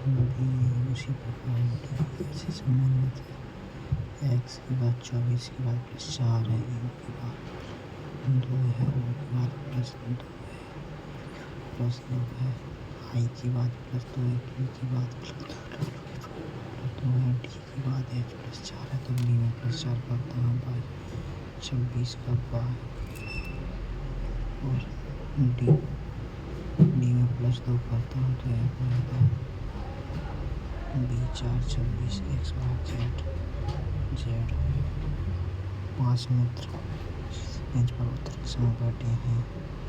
भी उसी प्रकार से संबंधित है। एक्स के बाद 24 के बाद +4 है, यू के बाद 2 है, ओ के बाद +2 है, +2 है, आई के बाद +2 है, क्यू के बाद +2 है, डी के बाद एच +4 है, तो डी में +4 करता हूँ बाय 26 का बाय, और डी में +2 करता हूँ तो यह बनेगा B4 26 एक्स बार जेड है। 5 मित्र बेंच पर उत्तर के समय बैठे हैं।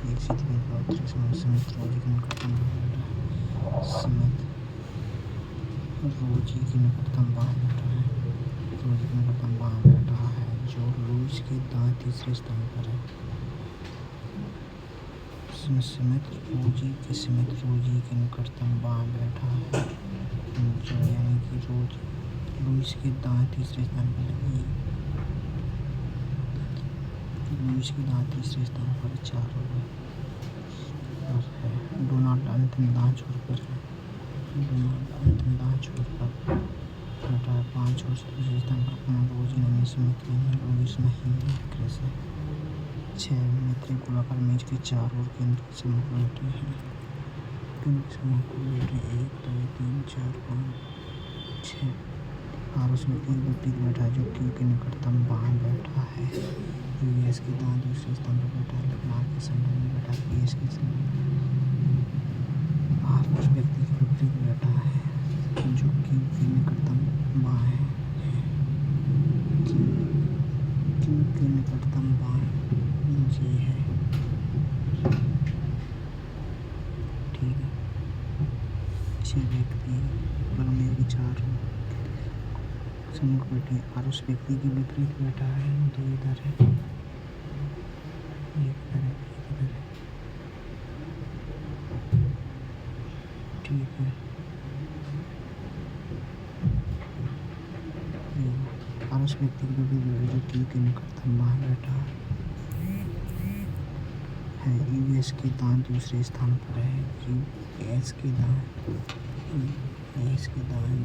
एक सीधी बेंच पर उत्तर के समय समित रोजी के निकटतम बैठा है। समित रोजी के निकटतम बाएं बैठा है। रोजी के निकटतम बाएं बैठा है जो लुईस के दाएं तीसरे स्थान पर है। समित रोजी के निकटतम बाएं बैठा है जो यानी कि रोजी लुईस के दाएं तीसरे स्थान पर है। लुईस के दाएं तीसरे स्थान पर 4 हो गए और है। डोनाल्ड अंतिम दाएं छोर पर है। डोनाल्ड अंतिम दाएं छोर पर बैठा है 5 और दूसरे स्थान पर पुनः रोजी नहीं, समित नहीं, लुईस नहीं है, कैसे 6 मित्र गोलाकार मेज के 4 और केंद्र के सम्मुख बैठे हैं। केंद्र के सम्मुख बैठे 1 2 3 4 5 6 और उसमें एक विपरीत बैठा है जो क्यू के निकटतम बाएं बैठा है। यू एस के दाएं दूसरे स्थान पर बैठा है, लेकिन आर के संबंध में बैठा है। एस के आर उस व्यक्ति के विपरीत बैठा है जो क्यू के निकटतम बाएं है। क्यू के निकटतम बाएं जी है, ठीक है। 6 व्यक्ति पर में विचार सम्मुख बैठे और उस व्यक्ति के विपरीत बैठा है। 2 इधर है, 1 इधर है, 1 इधर है, ठीक है। और उस व्यक्ति के विपरीत जो क्यू के निकटतम बाएं बैठा है। यूएस के दाएं दूसरे स्थान पर है। यूएस के दाएं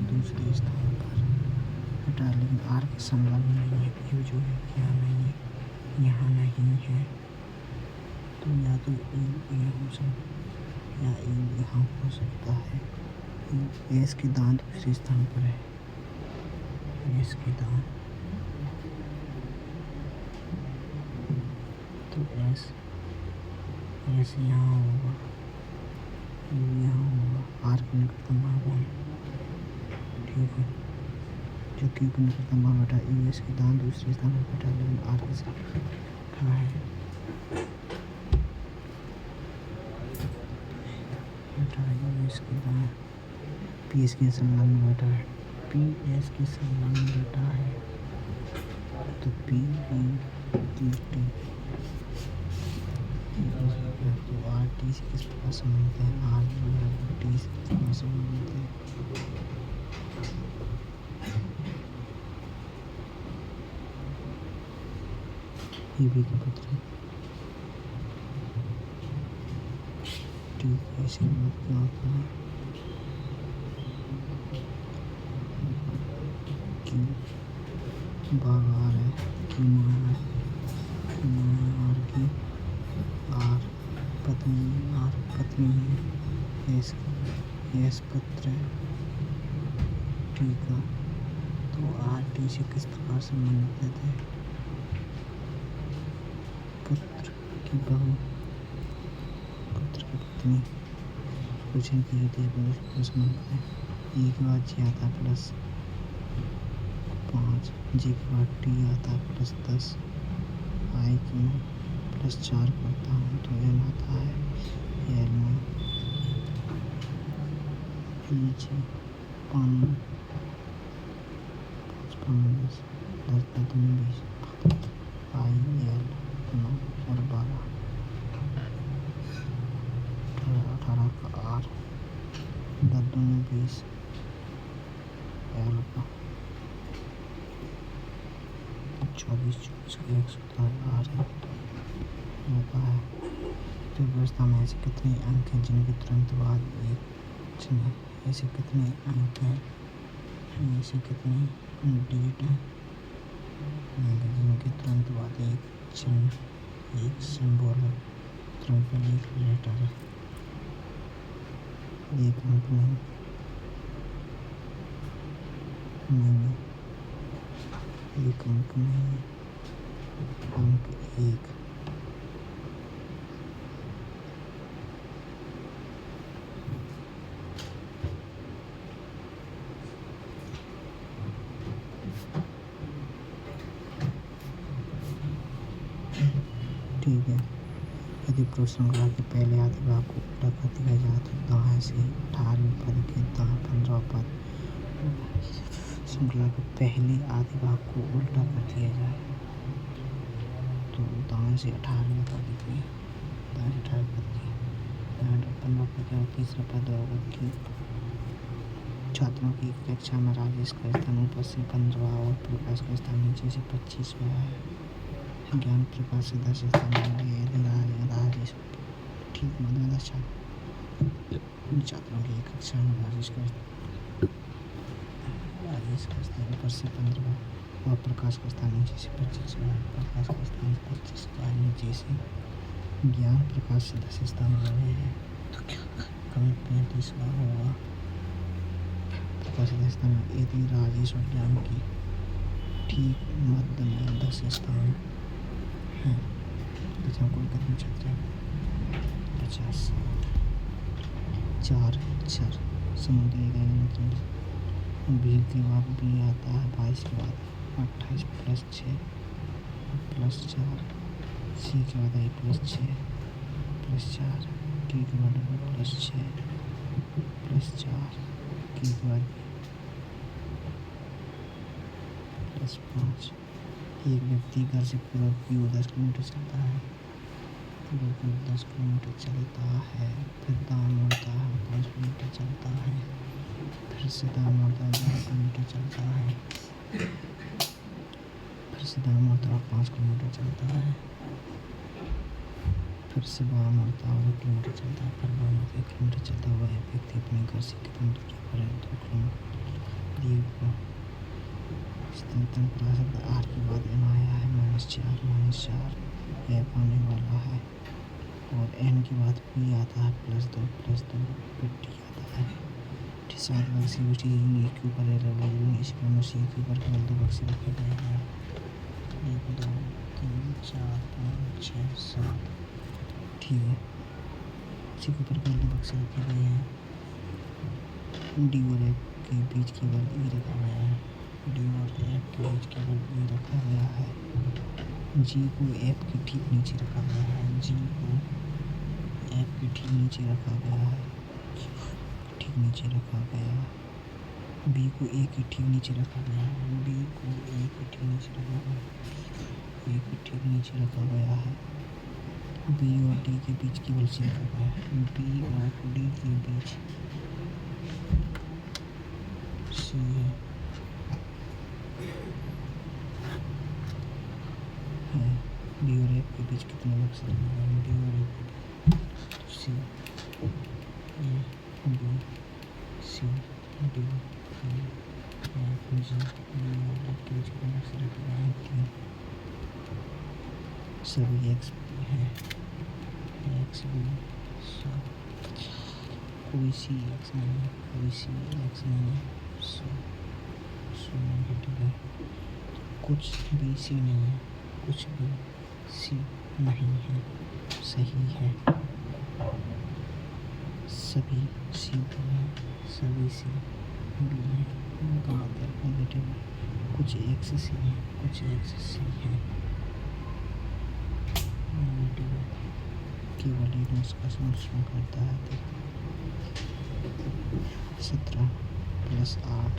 दूसरे स्थान पर बैठा है, लेकिन आर के संबंध में नहीं है। क्यू जो है यहाँ नहीं है, यहाँ नहीं है, तो या तो ये हो सकता या यहाँ हो सकता है। यूएस के दाएं दूसरे स्थान पर है। यूएस के दाएं तो एस यहाँ होगा, यहाँ होगा। आर के निकटतम बाएं, ठीक है। जो क्यू के निकटतम बाएं बैठा है। यूएस के दाएं दूसरे स्थान पर बैठा है, लेकिन आर के साथ बैठा है। यूएस के दाएं पीएस के संबंध में बैठा है। पीएस के संबंध में बैठा है तो पी टी तो आर टी से किस प्रकार संबंधित है। आर जो है वो टी से किस प्रकार संबंधित है। ईबी का पत्र, ठीक है। इसके बाद क्या होता है, क्यू भाग आर है, क्यू मार आर की आर पत्नी है, एस पत्र है, ठीक है। तो आर टी से किस प्रकार संबंधित है। पुत्र की बहू, पुत्र की पत्नी कुछ इनकी होती है संबंध है। ई के बाद जी आता है +5, जी के बाद टी आता है +10, आई की +4 करता हूँ तो एल आता है। एल में जी 5 10 20 आई एल 9 और 12 18 का आर 10 20 एल का 24 का 117 आर होता है। तो व्यवस्था में ऐसे कितने अंक हैं जिनके तुरंत बाद एक चिन्ह ऐसे कितने अंक हैं, ऐसे कितने डिजिट हैं जिनके तुरंत बाद एक चिन्ह, एक सिंबल है, तुरंत बाद एक लेटर है, एक अंक नहीं, एक अंक नहीं, अंक एक। ठीक है, यदि पुरुष श्रृंखला के पहले आधे भाग को उल्टा कर दिया जाए तो दाएं से 18वें पद के दाएं 15 पद, श्रृंखला के पहले आधे भाग को उल्टा कर दिया जाए तो दाएं से 18वें पद के दाएं से 18वें पद के 15 पद का तीसरा पद होगा कि छात्रों की कक्षा में राजेश का स्थान ऊपर से 15वां और प्रकाश का स्थान नीचे से 25वां है। ज्ञान प्रकाश से 10 स्थान राजेश ठीक मतलब 10 छात्रों की कक्षा में राजेश का स्थान ऊपर से 15वां और प्रकाश का स्थान नीचे से 25वां, प्रकाश का स्थान 25 का नीचे से ज्ञान प्रकाश से 10 स्थान रहे हैं तो क्या कभी 35वां होगा। प्रकाश से 10 स्थान यदि राजेश और ज्ञान की ठीक मध्य में 10 स्थान हैं तो कुल कितने छात्र हैं 50। 4 अक्षर समुद्री बी के बाद बी आता है 22 के बाद 28 प्लस 6 प्लस 4, सी के बाद आई प्लस 6 प्लस 4, टी के बाद प्लस 6 प्लस 4, की के बाद प्लस 5। एक व्यक्ति घर से पूरा क्यों 10 किलोमीटर चलता है, 10 किलोमीटर चलता है, फिर दाम मुड़ता है 5 किलोमीटर चलता है, फिर से दाम मुड़ता है 10 किलोमीटर चलता है, फिर से दाम मुड़ता है 5 किलोमीटर चलता है, फिर से बाम मुड़ता है 1 किलोमीटर चलता है, फिर बाम मुड़ता है 1 किलोमीटर चलता हुआ है व्यक्ति अपने घर से कितनी दूरी पर है 2 किलोमीटर। शब्द आर के बाद एन आया है -4 एफ आने वाला है और एन के बाद पी आता है +2 फिर टी आता है। सात बक्से बची एक के ऊपर इसी क्रम में सी के ऊपर केवल 2 बक्से रखे गए हैं 1 2 3 4 5 6 7। ठीक है, इसी के ऊपर केवल 2 बक्से रखे गए हैं। डी और एफ के बीच केवल ई रखा गया है, डी और एफ के बीच केवल ई रखा गया है। जी को एफ के ठीक नीचे रखा गया है, जी को एफ के ठीक नीचे रखा गया है, ठीक नीचे रखा गया। बी को ए के ठीक नीचे रखा गया है, बी को ए के ठीक नीचे रखा गया, ए के ठीक नीचे रखा गया है। बी और डी के बीच केवल सी रखा गया है, बी और डी के बीच सी है, बी और एफ के बीच कितने बक्स रखे गए हैं, बी और एफ के बीच C A B C D E F G B और एफ के बीच कितने बक्स रखे गए हैं 3। सभी एक्स भी है, एक्स भी सब, कोई सी एक्स नहीं है, कोई सी एक्स नहीं है, सो नेगेटिव है। कुछ भी सी नहीं है, कुछ भी सी नहीं है, सही है। सभी सी भी है, सभी सी भी है, गलत है, नेगेटिव है। कुछ एक्स सी है, कुछ एक्स सी है, नेगेटिव है। केवल एक नुस्खा समझना करता है। 17 + 8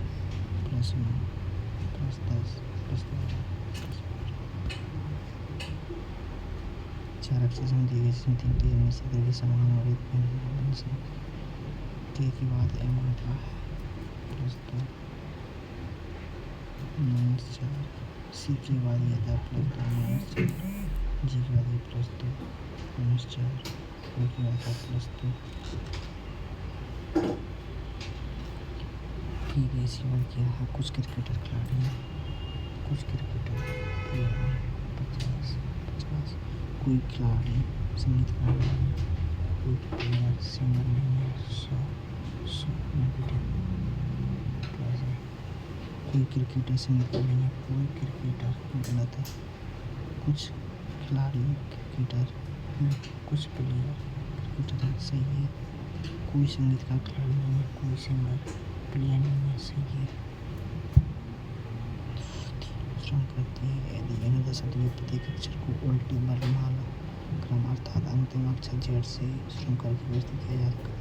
+ 9 + 10 + 12 + 4 अक्षर समझिए जिसमें 3 के में से देखिए समान और एक भिन्न से के बाद एम आता है +2 -4, सी के बाद ये आता है +2 -4, जी के बाद ये +2 -4, ओ के बाद आता है +2 ठीक है, इसी बार किया है। कुछ क्रिकेटर खिलाड़ी हैं, कुछ क्रिकेटर प्लेयर हैं। 50 कोई खिलाड़ी संगीतकार नहीं है, कोई प्लेयर सिंगर नहीं है। 100 नेगेटिव प्लस है। कोई क्रिकेटर संगीतकार नहीं है, कोई क्रिकेटर गलत है। कुछ खिलाड़ी क्रिकेटर हैं, कुछ प्लेयर क्रिकेटर हैं, सही है। कोई संगीतकार खिलाड़ी नहीं है, कोई सिंगर प्लेयर नहीं है, सही है। श्रम करती है यदि अनदर शब्द में प्रत्येक अक्षर को उल्टी वर्णमाला क्रम अर्थात अंतिम अक्षर जेड से श्रम करके व्यवस्थित किया जा सकता है।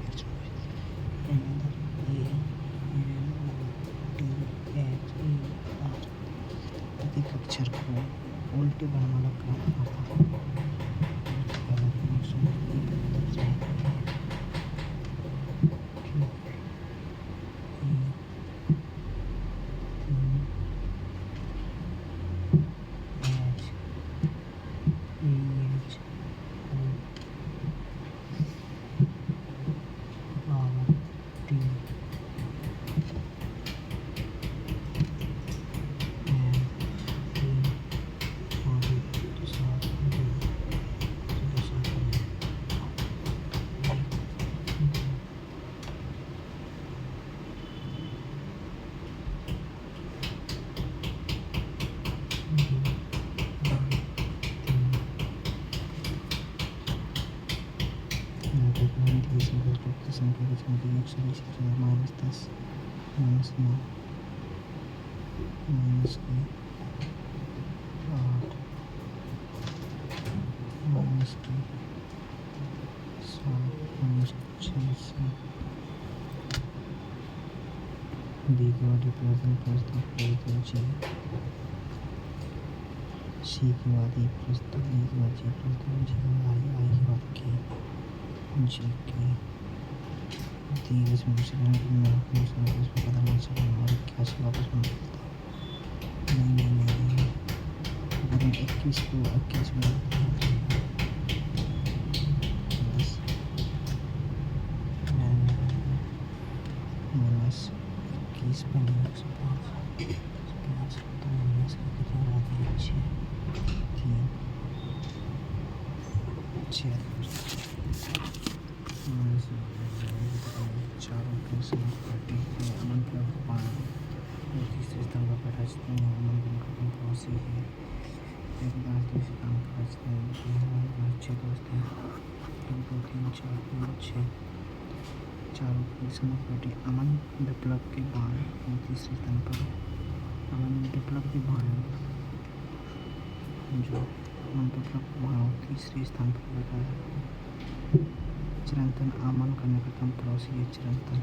प्रत्येक अक्षर को उल्टी वर्णमाला क्रम संख्या की संख्या 120 -10 -9 -8 -7 बी के बाद प्लस जी सी के बाद ई प्लस दो ई के बाद जी प्लस दो जी आई के बाद के जी के इसमें बदलना चाहिए और क्या से वापस बन सकता है। नहीं अगर मैं 21 को 21 में माइनस 21 पर -5 तो माइनस का कितना आती है 6 3 6 चारों के पार्टी के अमन का पान और तीसरे स्तंभ का पहला अमन का पड़ोसी है। एक दास दूसरे काम का 6 दोस्त हैं, 1 2 3 4 5 6 चारों की समपार्टी अमन विप्लव के बाण और तीसरे स्तंभ पर अमन विप्लव के बाण जो अमन विप्लव के बाण और तीसरे स्थान पर बैठा है। चिरंतन अमन का निकटतम पड़ोसी है। चिरंतन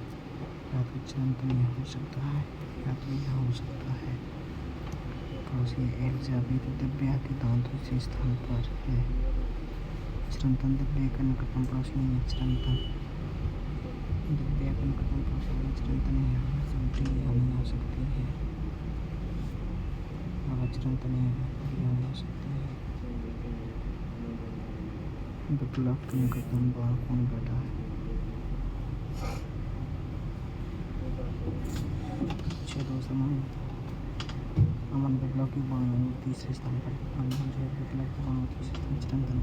या तो चिरंतन यह हो सकता है या तो यह हो सकता है। पड़ोसी एलिजाबेथ दिव्या के दांत दूसरे स्थान पर है। चिरंतन दिव्या का निकटतम पड़ोसी नहीं है। चिरंतन दिव्या का निकटतम पड़ोसी नहीं। चिरंतन यहाँ समझी यह नहीं हो सकती है। अगर चिरंतन यह नहीं हो सकती है। विप्लव के निकटतम बाण कौन बैठा है? चलो समान अमन विप्लव के बाण तीसरे स्थान पर अमन जो विप्लव के बाण तीसरे स्थान चिरंतन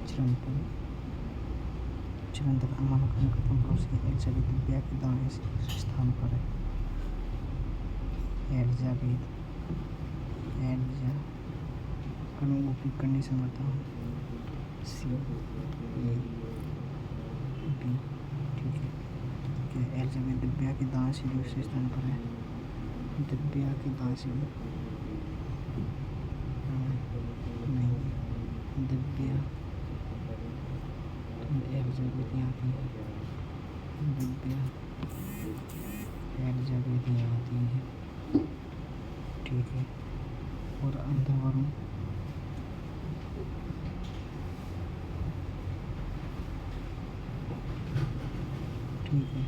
चिरंतन चिरंतन अमन का निकटतम पड़ोसी एलिजाबेथ दिव्या के दाएं स्थान पर है। एलिजाबेथ एलिजा कंडीशन बताता हूँ सी ए बी ठीक है कि एलिजाबेथ दिव्या के दाएं से दूसरे स्थान पर है। दिव्या के दाएं से नहीं दिव्या एलिजाबेथ यहाँ आती है। दिव्या एलिजाबेथ यहाँ आती है ठीक है। और अंदर वरुण ठीक है।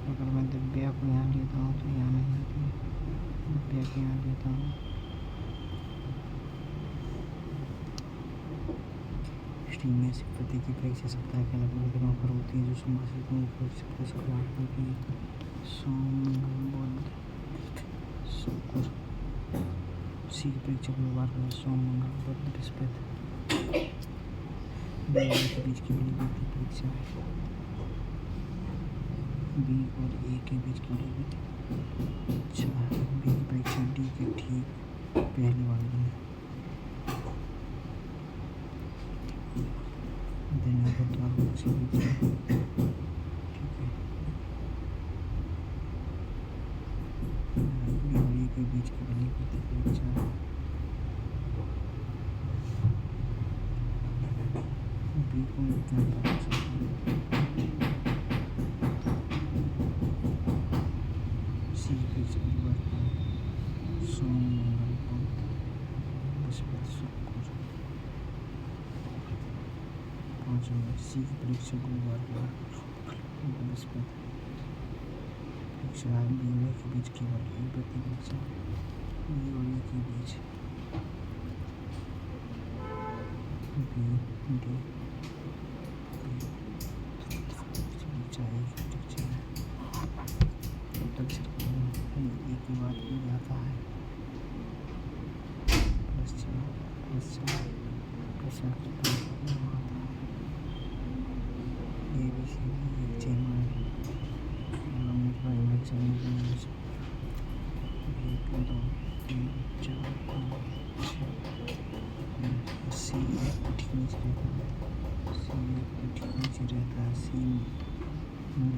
अगर मैं दिव्या को यहाँ लेता हूँ तो यहाँ नहीं आती है। दिव्या को यहाँ लेता हूँ स्ट्रिंग में से प्रत्येक की परीक्षा सप्ताह के अलग अलग दिनों पर होती है, जो सोमवार से शुक्रवार को भी सोम मंगल बुध शुक्र। सी की परीक्षा गुरुवार को सोम मंगल बुध बृहस्पति। बी और ए के बीच की बड़ी व्यक्ति परीक्षा है। बी और ए के बीच की बड़ी व्यक्ति अच्छा है। बी की परीक्षा डी के ठीक पहले वाले दिन दिन बुधवार को किसी बीच ठीक है। बी और ए के बीच की बड़ी व्यक्ति परीक्षा है। बी को इतना पता सी की परीक्षा गुरुवार को सोम मंगल बुध बृहस्पति शुक्र। सी की परीक्षा गुरुवार को बृहस्पति परीक्षा। बी और ए के बीच केवल एक व्यक्ति परीक्षा। बी और ए के बीच बी डी परीक्षा एक की बात की जाता है।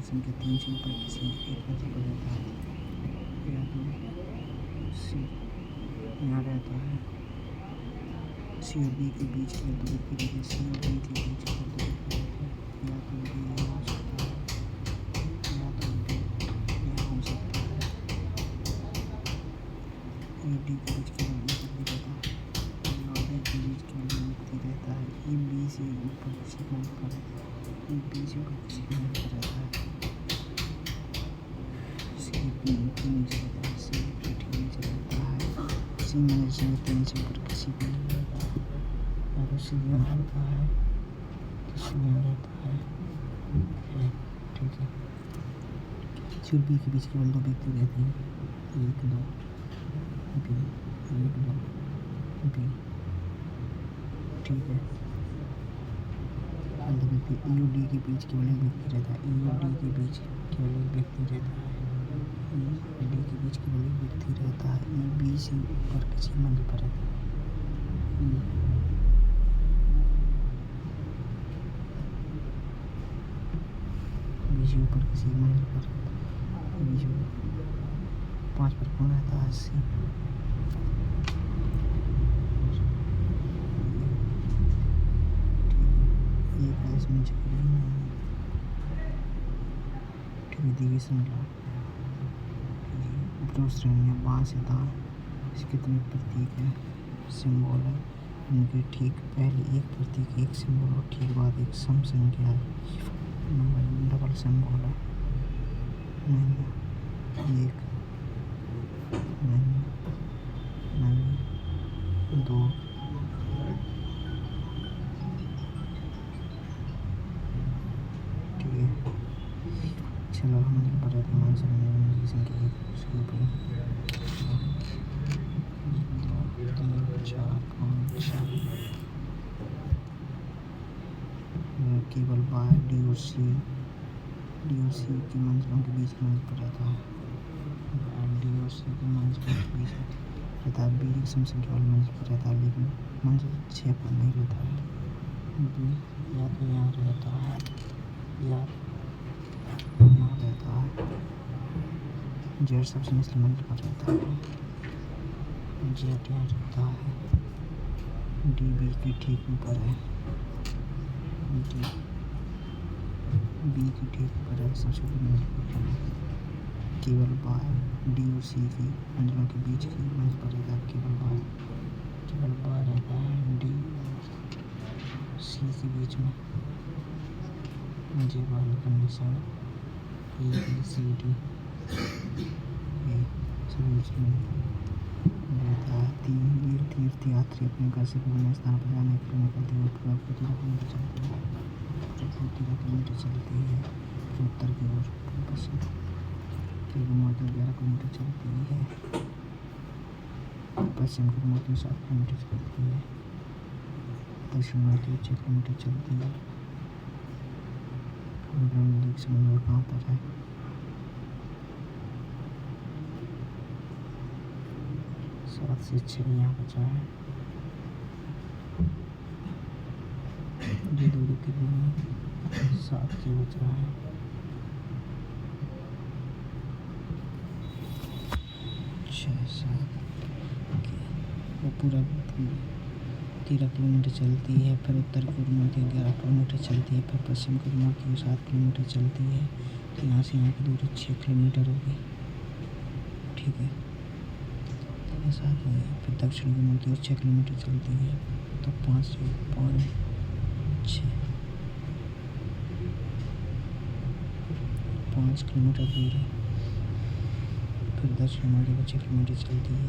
संख्या 3 से ऊपर किसी एक पर रहता है या तो सी यहाँ रहता है। सी और बी के बीच के दो व्यक्ति रहते हैं। सी और बी के बीच के दो व्यक्ति रहते हैं या तो बी यहाँ हो सकता है या तो बी यहाँ हो सकता है। ए डी के बीच केवल एक व्यक्ति रहता है। ए और बी के बीच केवल एक व्यक्ति रहता है। ई बी से ऊपर किसी मंच पर रहता है। ई बी से ऊपर किसी मंच पर रहता है। सी मैनेजर 3 से ऊपर किसी भी अगर सी यहाँ रहता है तो सी यहाँ रहता है ठीक है। सी और बी के बीच केवल दो व्यक्ति रहते हैं। 1 2 बी 1 2 बी ठीक है। दो व्यक्ति ई और डी के बीच केवल एक व्यक्ति रहता है। ई और डी के बीच केवल एक व्यक्ति रहता है। ई डी के बीच केवल एक व्यक्ति रहता है। ई बी से ऊपर किसी मंजिल पर रहता है। बी से ऊपर किसी मंजिल पर रहता है। बी से 5 पर कौन रहता है? सी इसमें दी श्रेणियाँ बाँ से दाएँ कितने प्रतीक है सिंबल है। उनके ठीक पहले एक प्रतीक एक सिंबल और ठीक बाद एक सम संख्या है। डबल सिंबल है नहीं एक नहीं 2 ठीक है। चलो हम बता दें संख्या उसके ऊपर 2 3 4 5 6 केवल बाय डी और सी के मंजिलों के बीच मंजिल पर रहता है। डी और सी के मंजिलों के बीच रहता है। बी एक सम संख्या वाली मंजिल पर रहता है लेकिन मंजिल 6 पर नहीं रहता है। बी या तो यहाँ रहता है या यहाँ रहता है। जेड सबसे निचले मंजिल पर रहता है। जेड यहाँ रहता है। डी बी के ठीक ऊपर है। डी बी के ठीक ऊपर है सबसे ऊपर मंजिल पर केवल बाय डी और सी की मंजिलों के बीच की मंजिल पर रहता है। केवल बाय रहता है डी सी के बीच में मुझे बाहर condition A B C D सभी रहता है। 3 तीर्थयात्री अपने घर से विभिन्न स्थानों पर जाने के लिए निकलते हुए पूरा 13 किलोमीटर चलती है। 13 किलोमीटर चलती है फिर उत्तर की ओर पश्चिम की घुमाते 11 किलोमीटर चलती है। पश्चिम की घुमाते 7 किलोमीटर चलती है। पश्चिम घुमाते 6 किलोमीटर चलती है। ब्रह्मलीग समुद्र कहाँ पर है? 7 से 6 यहाँ बचा है। ये दूरी कितनी 7 से बचा है। 6 7 वो पूरा 13 किलोमीटर चलती है। फिर उत्तर की ओर मुड़ती है 11 किलोमीटर चलती है। फिर पश्चिम की ओर मुड़ती है 7 किलोमीटर चलती है। तो यहाँ से यहाँ की दूरी 6 किलोमीटर होगी। ठीक है, ऐसा हो गया। फिर दक्षिण की मुड़ती है 6 किलोमीटर चलती है। तो 5 से 5 6 5 किलोमीटर दूर है। फिर दक्षिण मुड़ती है 6 किलोमीटर चलती है।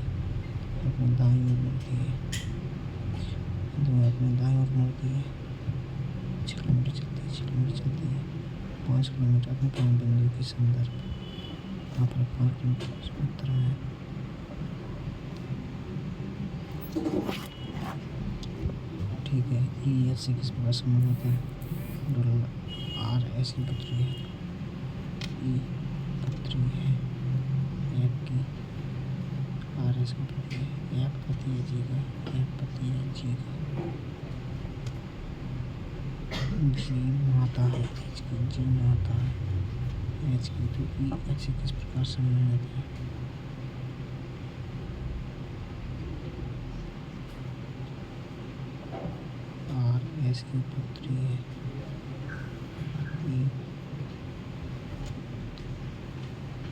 अपने दाईं ओर मुड़ती है। अपने दाईं ओर मुड़ती है 6 किलोमीटर चलती है। 6 किलोमीटर चलती है 5 किलोमीटर अपने प्रारंभ बिंदु के संदर्भ यहाँ पर 5 किलोमीटर उत्तर में है। ठीक है, ई एस से किस प्रकार संबंध होता है? डॉलर आर एस की पुत्री है। ई पुत्री है एफ की, आर एस की पुत्री है। एफ पति है जी का, एफ पति है जी का। जी माता है एच की, जी माता है एच की। तो ई एच से किस प्रकार संबंधित है? आर एस की पुत्री है।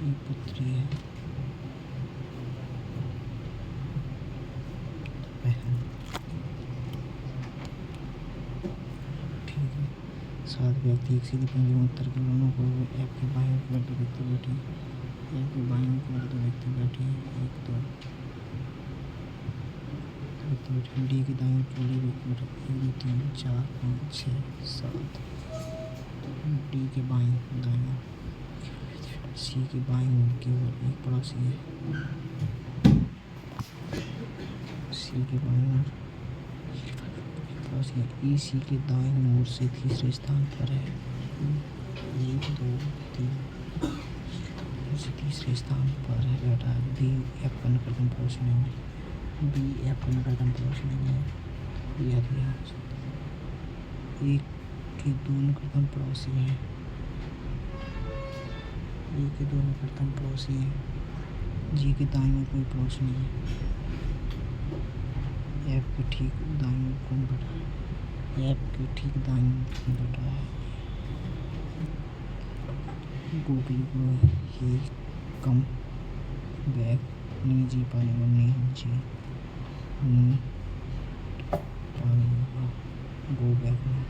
ई पुत्री है बहन। ठीक है, 7 व्यक्ति एक सीधी पंक्ति में उत्तर के दोनों को एफ के बाईं ओर दो व्यक्ति बैठे हैं। एफ के बाईं ओर 2 व्यक्ति बैठे हैं। 1 2 व्यक्ति बैठे हैं। डी के दाईं ओर पहले व्यक्ति बैठे 1 2 3 4 5 6 7। डी के बाईं दाईं ओर सी के बाईं ओर केवल एक पड़ोसी है। सी के बाईं ओर पड़ोसी है। ई सी के दाईं ओर से तीसरे स्थान पर है। 1 2 3 से तीसरे स्थान पर है बेटा। बी एफ का निकटतम पड़ोसी नहीं है। बी एफ का निकटतम पड़ोसी नहीं है। यह एक के 2 निकटतम पड़ोसी हैं। ए के 2 निकटतम पड़ोसी हैं। जी के दाईं ओर कोई पड़ोसी नहीं है। एफ के ठीक दाईं ओर कौन बैठा है? एफ के ठीक दाईं ओर कौन बैठा है? गूगल को ही कम बैक नी जी पानी में नहीं जी नी पानी में गो बैक में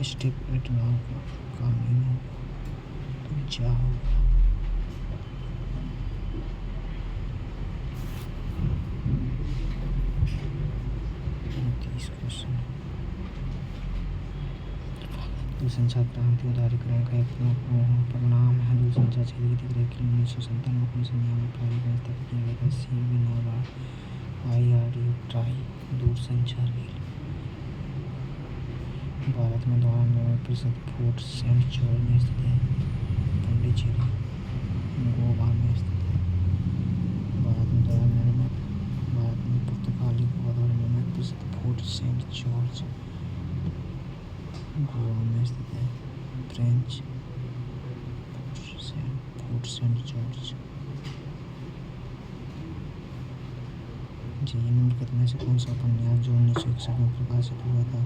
स्टेप एट नाउ का काम नहीं होगा तो क्या होगा? 30 क्वेश्चन। दूरसंचार क्रांति उदारीकरण का एक परिणाम है। दूरसंचार क्षेत्र की दिख रही 1997 को संज्ञा में प्राधिकरण स्थापित किया गया था। CB नोवा IRD ट्राई दूरसंचार के लिए भारत में द्वारा निर्मित परिषद फोर्ट सेंट जॉर्ज में स्थित है। पंडिचेरी गोवा में स्थित है। भारत में द्वारा निर्मित भारत में पुर्तगाली गोवा द्वारा निर्मित परिषद फोर्ट सेंट जॉर्ज गोवा में स्थित है। French fort Saint George. जी निम्नलिखित में से कौन सा उपन्यास जो 1961 में प्रकाशित हुआ था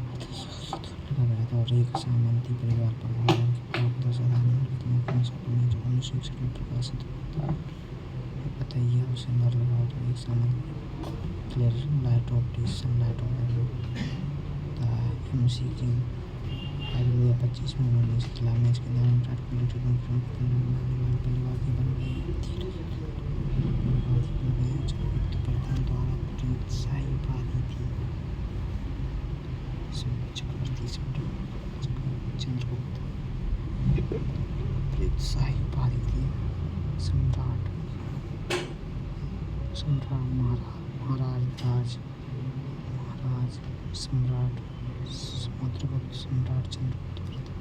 लिखा गया था और एक सामंती परिवार पर निम्नलिखित में कौन सा उपन्यास जो 1961 में प्रकाशित हुआ था बताइए। उसे नर लगाओ तो एक सामंत clear light of the sunlight of the MCQ 2025 में उन्होंने इस खिलाफ में इसके दौरान परिवार के बन गए। प्रधान द्वारा प्रोत्साहित चंद्रगुप्त, शाही भारतीय सम्राट, महाराज सम्राट समुद्रगुप्त, सम्राट चंद्रगुप्त प्रथम।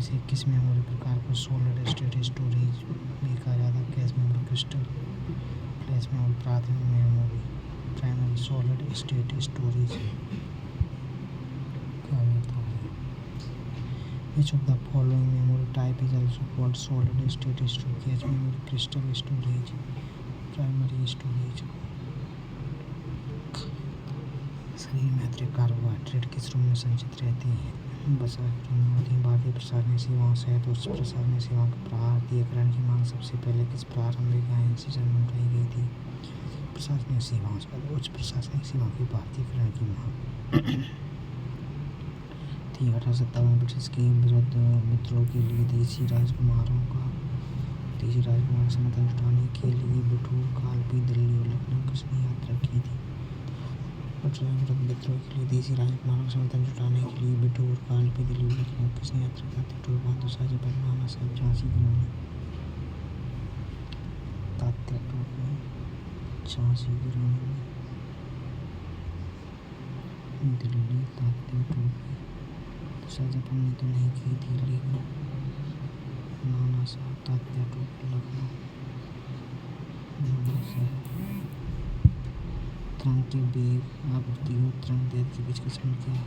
से किस मेमोरी प्रकार को सॉलिड स्टेट स्टोरेज भी कहा जाता है? Cache memory, crystal, flash memory, प्राथमिक memory, primary solid state storage कहा जाता है। Which of the following memory type is also called solid state storage? Cache memory, crystal storage, primary storage। शरीर में अतिरिक्त कार्बोहाइड्रेट किस रूप में संचित रहते हैं? वसा के रूप में। भारतीय प्रशासनिक सेवाओं सहित उच्च प्रशासनिक सेवाओं के भारतीयकरण की मांग सबसे पहले किस प्रारंभिक आईन से जन्म उठाई गई थी? प्रशासनिक सेवाओं सहित उच्च प्रशासनिक सेवाओं के भारतीयकरण की मांग थी। 1857 ब्रिटिश के विरुद्ध विद्रोह के लिए देसी राजकुमारों समर्थन जुटाने के लिए बिठूर, कालपी, दिल्ली और लखनऊ किसने यात्रा की थी? ब्रिटिश विरुद्ध विद्रोह के लिए देसी राजकुमारों का समर्थन जुटाने के लिए बिठूर, कालपी, दिल्ली और लखनऊ किसने यात्रा की थी? बहादुर शाह जफर, नाना साहब, झांसी की रानी, तात्या टोपे, झांसी की रानी, दिल्ली, तात्या टोपे। शाह जफर ने तो नहीं की थी, लेकिन नाना साहब, तात्या टोपे, लखनऊ, नाना साहब। तरंग के वेग, आवृत्ति और तरंग दैर्घ्य के बीच का संबंध क्या है?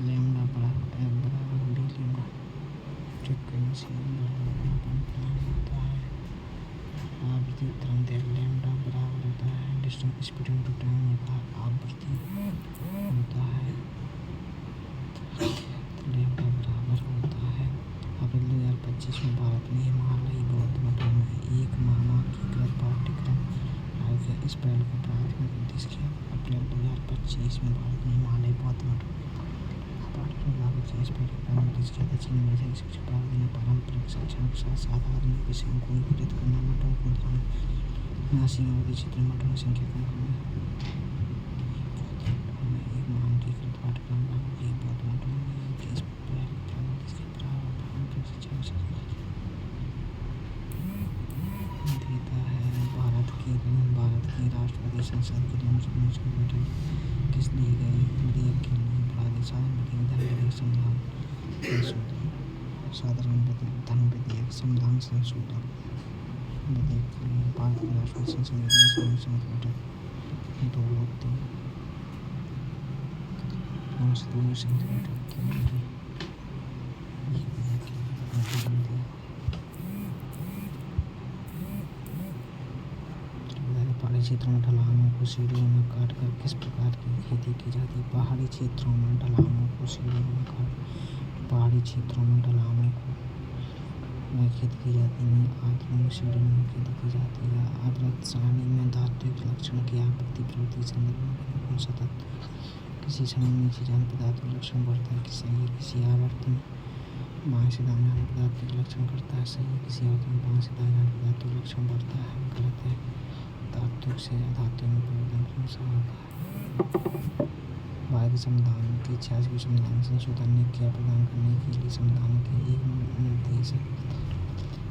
लैम्डा बराबर एफ बराबर बी लैम्डा। फ्रीक्वेंसी होता है आवृत्ति तरंग दैर्घ्य लैम्डा बराबर होता है डिस्टेंस स्पीड इनटू टाइम होता है आवृत्ति होता है लैम्डा बराबर होता है। अप्रैल 2025 में भारत में हिमालयी बौद्ध मठों में एक मानकीकृत पाठ्यक्रम लागू किया। इस पहल का प्राथमिक उद्देश्य क्या? अप्रैल 2025 में भारत में हिमालयी बौद्ध मठों पाठ्यक्रम लागू किया। इस पहल का प्राथमिक उद्देश्य क्या था? चीन में से शिक्षा प्राप्त करना, पारंपरिक शिक्षा के साथ साधारण विषयों को वितरित करना, मठों को ध्यान सीमावर्ती क्षेत्र में मठों की संख्या कम करना। एक मानकीकृत पाठ्यक्रम लागू किया बौद्ध मठों में। इस पहल का प्राथमिक उद्देश्य पारंपरिक शिक्षा के साथ देता है। भारत के राष्ट्रपति संसद की दोनों सदनों की बैठक किस दिए गए विधेयक के लिए बढ़ा दी? साधारण विधेयक, धन विधेयक, संविधान संशोधन। साधारण धन विधेयक, संविधान संशोधन विधेयक के लिए भारत के राष्ट्रपति संसद की दोनों सदनों की बैठक 2-3 दोनों सदनों की बैठक के लिए ये विधेयक मंजूरी दी। पहाड़ी क्षेत्रों में ढलानों को सीढ़ियों में काटकर किस प्रकार की खेती की जाती है? पहाड़ी क्षेत्रों में ढलानों को सीढ़ियों में काट पहाड़ी क्षेत्रों में ढलानों को खेती की जाती है। आर्द्र में सीढ़ियों में खेती की जाती है। आवर्त सारणी में धात्विक लक्षण की आवृत्ति प्रवृत्ति के संदर्भ में कौन सा तत्व किसी समय नीचे जाने पर धात्विक लक्षण बढ़ता है? किसी आवर्त में बाएं से दाएं जाने पर धात्विक लक्षण घटता है। सही है। किसी आवर्त में बाएं से दाएं जाने पर धात्विक लक्षण बढ़ता है। गलत है। धात्विक से अधात्विक में परिवर्तन क्रमशः होता है। भारतीय संविधान के 86वें संविधान संशोधन ने क्या प्रदान करने के लिए संविधान के एक निर्देश है?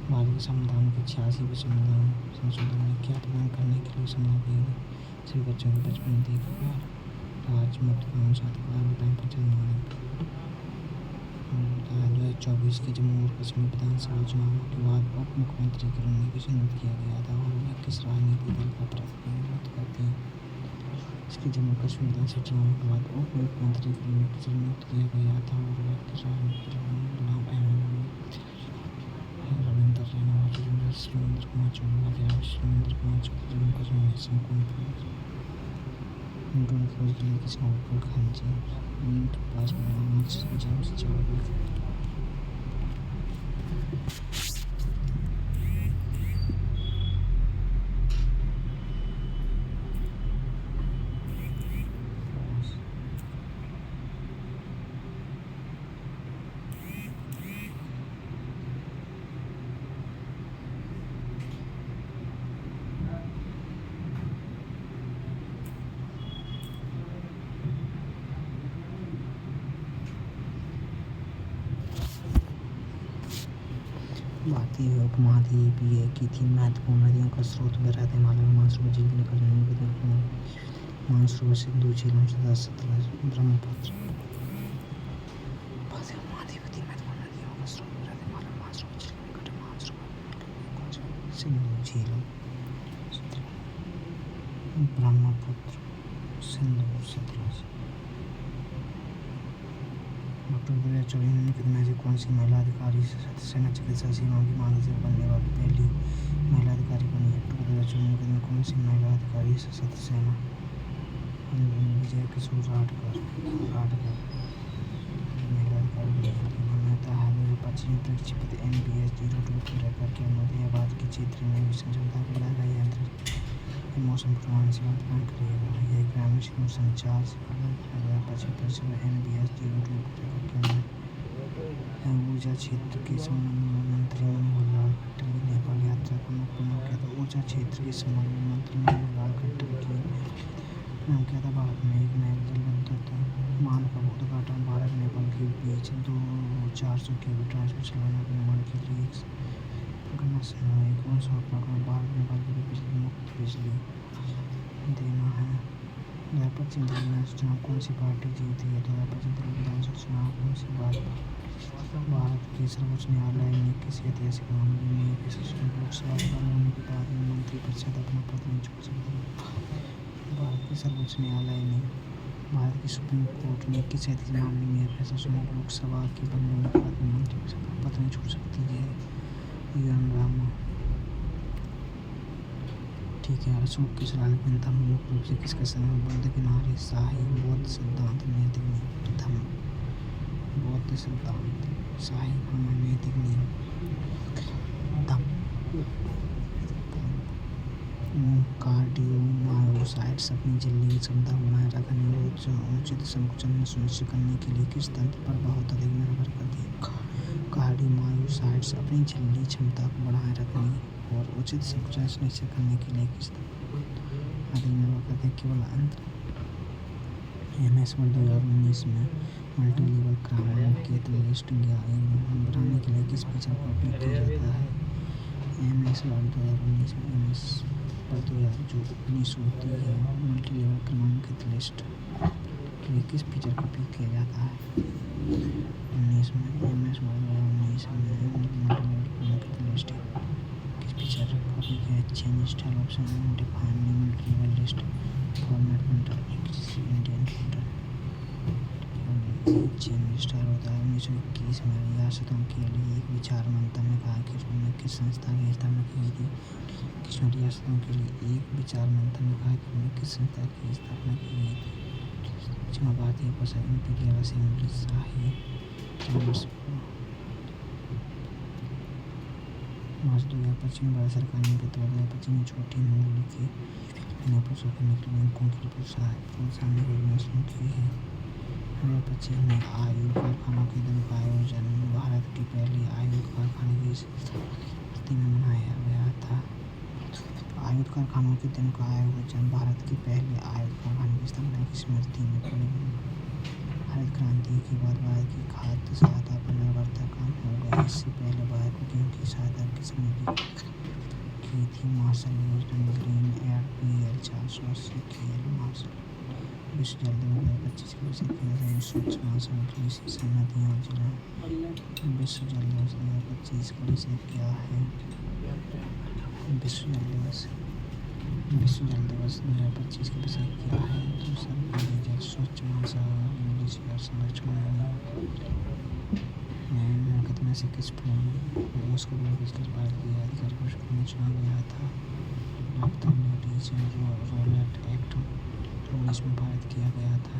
भारतीय संविधान के 86वें संविधान संशोधन ने क्या प्रदान करने के लिए संविधान के सभी बच्चों के बचपन अधिकार, राज्य मुक्त कानून, साधिकार, विधान परिषद नागरिक। 2024 के जम्मू और कश्मीर विधानसभा चुनावों के बाद उप मुख्यमंत्री के रूप में किसे नियुक्त किया गया था और वह किस राजनीतिक दल का प्रतिनिधित्व करते हैं? इसके जम्मू कश्मीर विधानसभा चुनावों के बाद उप मुख्यमंत्री के रूप में किसे नियुक्त किया गया था और वह किस राजनीतिक दल का नाम रविंदर रैना, सुरेंद्र कुमार चौधरी, सुरेंद्र कुमार चौधरी, जम्मू कश्मीर संकुल न्यूट्रॉन खोज के लिए किसने नोबेल खान नीट पास करना जेम्स चैडविक। भारतीय उपमहाद्वीपीय की 3 महत्वपूर्ण नदियों का स्रोत बृहद हिमालय में मानसरोवर झील के निकट मानसरोवर सिंधु झील सतलज ब्रह्मपुत्र। भारतीय उपमहाद्वीप की 3 महत्वपूर्ण नदियों का स्रोत बृहद हिमालय में मानसरोवर झील के निकट मानसरोवर सिंधु झील ब्रह्मपुत्र सिंधु सतलज। डॉक्टर 2024 निम्नलिखित में से कौन सी महिला अधिकारी सेना चिकित्सा सेवाओं की मांग से बनने वाली पहली महिला अधिकारी बनी है? डॉक्टर 2024 निम्नलिखित में कौन सी महिला अधिकारी सशस्त्र सेना? विजय किशोर राठकर महिला अधिकारी बनी है। मान्यता है 2025 अंतरिक्ष पथ MBS-02 पूरा करके मोदियाबाद के क्षेत्र में मिशन क्षमता को बढ़ाएगा। यह अंतरिक्ष मौसम पूर्वानुमान सेवा प्रदान करेगा। यह ग्रामीण संचार सेवा 2025 MBS-02 ऊर्जा क्षेत्र के संबंध में मंत्री मनोहर लाल खट्टर की नेपाल यात्रा का मुख्य मौका था। ऊर्जा क्षेत्र के संबंध में मंत्री मनोहर लाल खट्टर की नाम किया था। भारत में एक नए जल विद्युत मार्ग का उद्घाटन। भारत नेपाल के बीच 400 केबल ट्रांसमिशन लाइन के निर्माण के लिए कौन सा उपक्रम भारत नेपाल के लिए बिजली मुफ्त बिजली देना है। 2025 दिल्ली विधानसभा चुनाव कौन सी पार्टी जीती है? 2025 दिल्ली विधानसभा चुनाव कौन सी भारत के सर्वोच्च न्यायालय ने किसी ऐतिहासिक मामले में लोकसभा चुनाव होने के बाद मंत्रिपरिषद अपना पद नहीं छोड़ सकती। भारत के सर्वोच्च न्यायालय ने भारत की सुप्रीम कोर्ट ने किसी ऐतिहासिक मामले में यह फैसला सुना कि लोकसभा के बंद होने के बाद मंत्रिपरिषद अपना पद नहीं छोड़ सकती है। रामा ठीक है। अशोक की सलाहनीयता मुख्य रूप से किसका समय? बुद्ध के नारे शाही बौद्ध सिद्धांत नैतिक नियम धम्म बौद्ध सिद्धांत शाही नैतिक नियम धम्म। कार्डियोमायोसाइट्स अपनी झिल्ली की क्षमता को बनाए रखने और उचित संकुचन सुनिश्चित करने के लिए किस तंत्र पर बहुत अधिक निर्भर करती है? कार्डियोमायोसाइट्स अपनी झिल्ली क्षमता को बनाए रखने और उचित संकुचन सुनिश्चित करने के लिए किस अधिक निर्भर करते हैं? केवल अंतर। MS वर्ड 2019 में मल्टीलेवल क्राउन कैटलिस्ट बनाने के लिए किस फीचर का उपयोग किया जाता है? MS वर्ड 2019 में MS वर्ड 2000 जो 1930 है मल्टीलेवल क्राउन कैटलिस्ट के लिए किस फीचर का उपयोग किया जाता है? 19 में MS वर्ड 2019 में मल्टीलेवल क्राउन कैटलिस्ट किस फीचर का उपयोग किया है? Change style option define multilevel list format printer Indian printer change style होता है। 1921 में रियासतों के लिए एक विचार मंथन में कहा कि रोम में किस संस्था की स्थापना की गई थी? किसमें रियासतों के लिए एक विचार मंथन में कहा कि रोम में किस संस्था की स्थापना की गई थी? भारतीय भाषा इंपीरियल असेंबली शाही मार्च 2025 में भारत सरकार ने वित्त 2025 में छोटी मूल्य के पुरुषों के निकले बैंकों की प्रोत्साहन योजना शुरू की है। 2025 में आयुध कारखानों के दिन का आयोजन भारत की पहली आयुध कारखाने की स्मृति में मनाया गया था। आयुध कारखानों के दिन का आयोजन भारत की पहली आयुध कारखाने की स्थापना की स्मृति में हरित क्रांति के बाद भारत की खाद्य सहायता पर निर्भरता कम हो गई। इससे पहले भारत को गेहूं की सहायता किसने की थी? मार्शल योजना green air PL 480 KL Marshall. विश्व जल दिवस 2025 के विषय किया जाए स्वच्छ महासागर की विशेष नदियाँ और जिला। विश्व जल दिवस 2025 का विषय क्या है? विश्व जल दिवस 2025 का विषय क्या है? तो सरकारी जल स्वच्छ महासागर संरक्षण निम्नलिखित में से किस फिल्म उसको किस भारत की आधिकारिक पुरस्कार में चुना गया था? रोलेट एक्ट 19 में पारित किया गया था।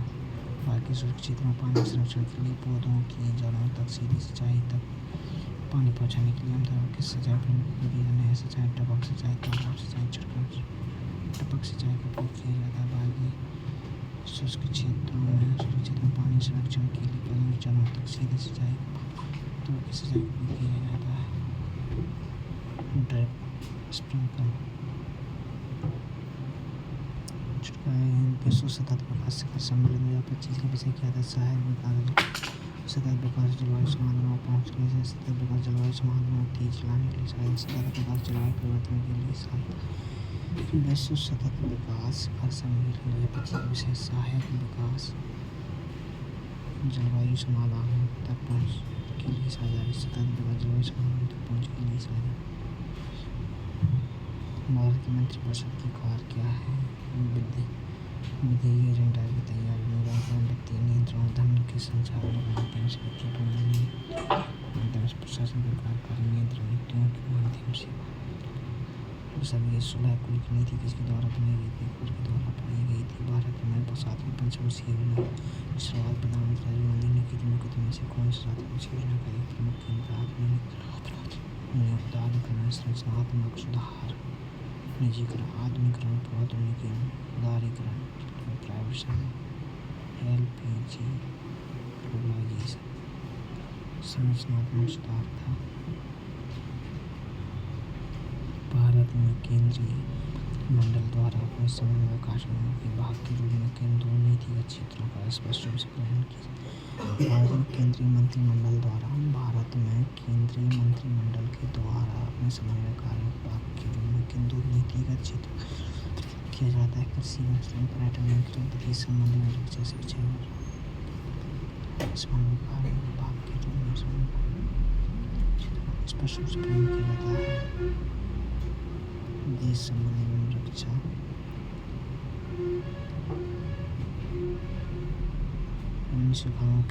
भारत के शुष्क क्षेत्र में पानी संरक्षण के लिए पौधों की जड़ों तक सीधी सिंचाई तक पानी पहुँचाने के लिए आमतौर पर किस सिंचाई प्रक्रिया नहर सिंचाई टपक सिंचाई तालाब सिंचाई छिड़काव टपक सिंचाई का उपयोग किया जाता है? भारत के शुष्क क्षेत्रों में पानी संरक्षण के लिए पौधों की जड़ों तक सीधी सिंचाई तो किस सिंचाई का उपयोग किया जाता है? Drip sprinkler. विश्व सतत विकास शिखर सम्मेलन 2025 का विषय क्या था? शहर विकास सतत विकास जलवायु समाधान में पहुँच गए हैं। सतत विकास जलवायु समाधान में तेजी लाने के लिए शायद सतत विकास जलवायु परिवर्तन के लिए शायद वैश्विक सतत विकास का सम्मेलन 2025 विशेष सहायक विकास जलवायु समाधान तक पहुँच के लिए शायद सतत विकास जलवायु समाधान तक पहुँच के लिए शायद भारत की मंत्रिपरिषद की कार्य क्या है। विधेयक एजेंडा की तैयारी में वित्तीय नियंत्रण धन के संचालन के माध्यम से वित्तीय प्रबंधन प्रशासन के कार्यकारी नियंत्रण नीतियों के माध्यम से सभी 16 कुल की नीति किसके द्वारा बनाई गई थी। कुल के द्वारा बनाई गई थी। भारत में 7वीं पंचवर्षीय योजना की शुरुआत प्रधानमंत्री राजीव गांधी ने की थी। मुख्यतः में से कौन सी 7वीं पंचवर्षीय योजना का एक प्रमुख केंद्र आधुनिकीकरण संरचनात्मक सुधार निजीकरण आधुनिकीकरण प्रौद्योगिकी उदारीकरण प्राइवेटाइजेशन LPG ग्लोबलाइजेशन संरचनात्मक सुधार था। भारत में केंद्रीय मंडल द्वारा अपने समन्वय कार्यक्रमों के भाग के रूप में किन दो नीतिगत क्षेत्रों का स्पष्ट रूप से ग्रहण किया। भारत में केंद्रीय मंत्रिमंडल द्वारा के द्वारा अपने समन्वय कार्य भाग के रूप में किन दो नीतिगत क्षेत्रों किया जाता है। कृषि एवं पर्यटन विधि संबंधी में रक्षा शिक्षा समन्वय कार्य भाग के रूप में स्पष्ट रूप से ग्रहण किया जाता है। देश संबंधी एवं रक्षा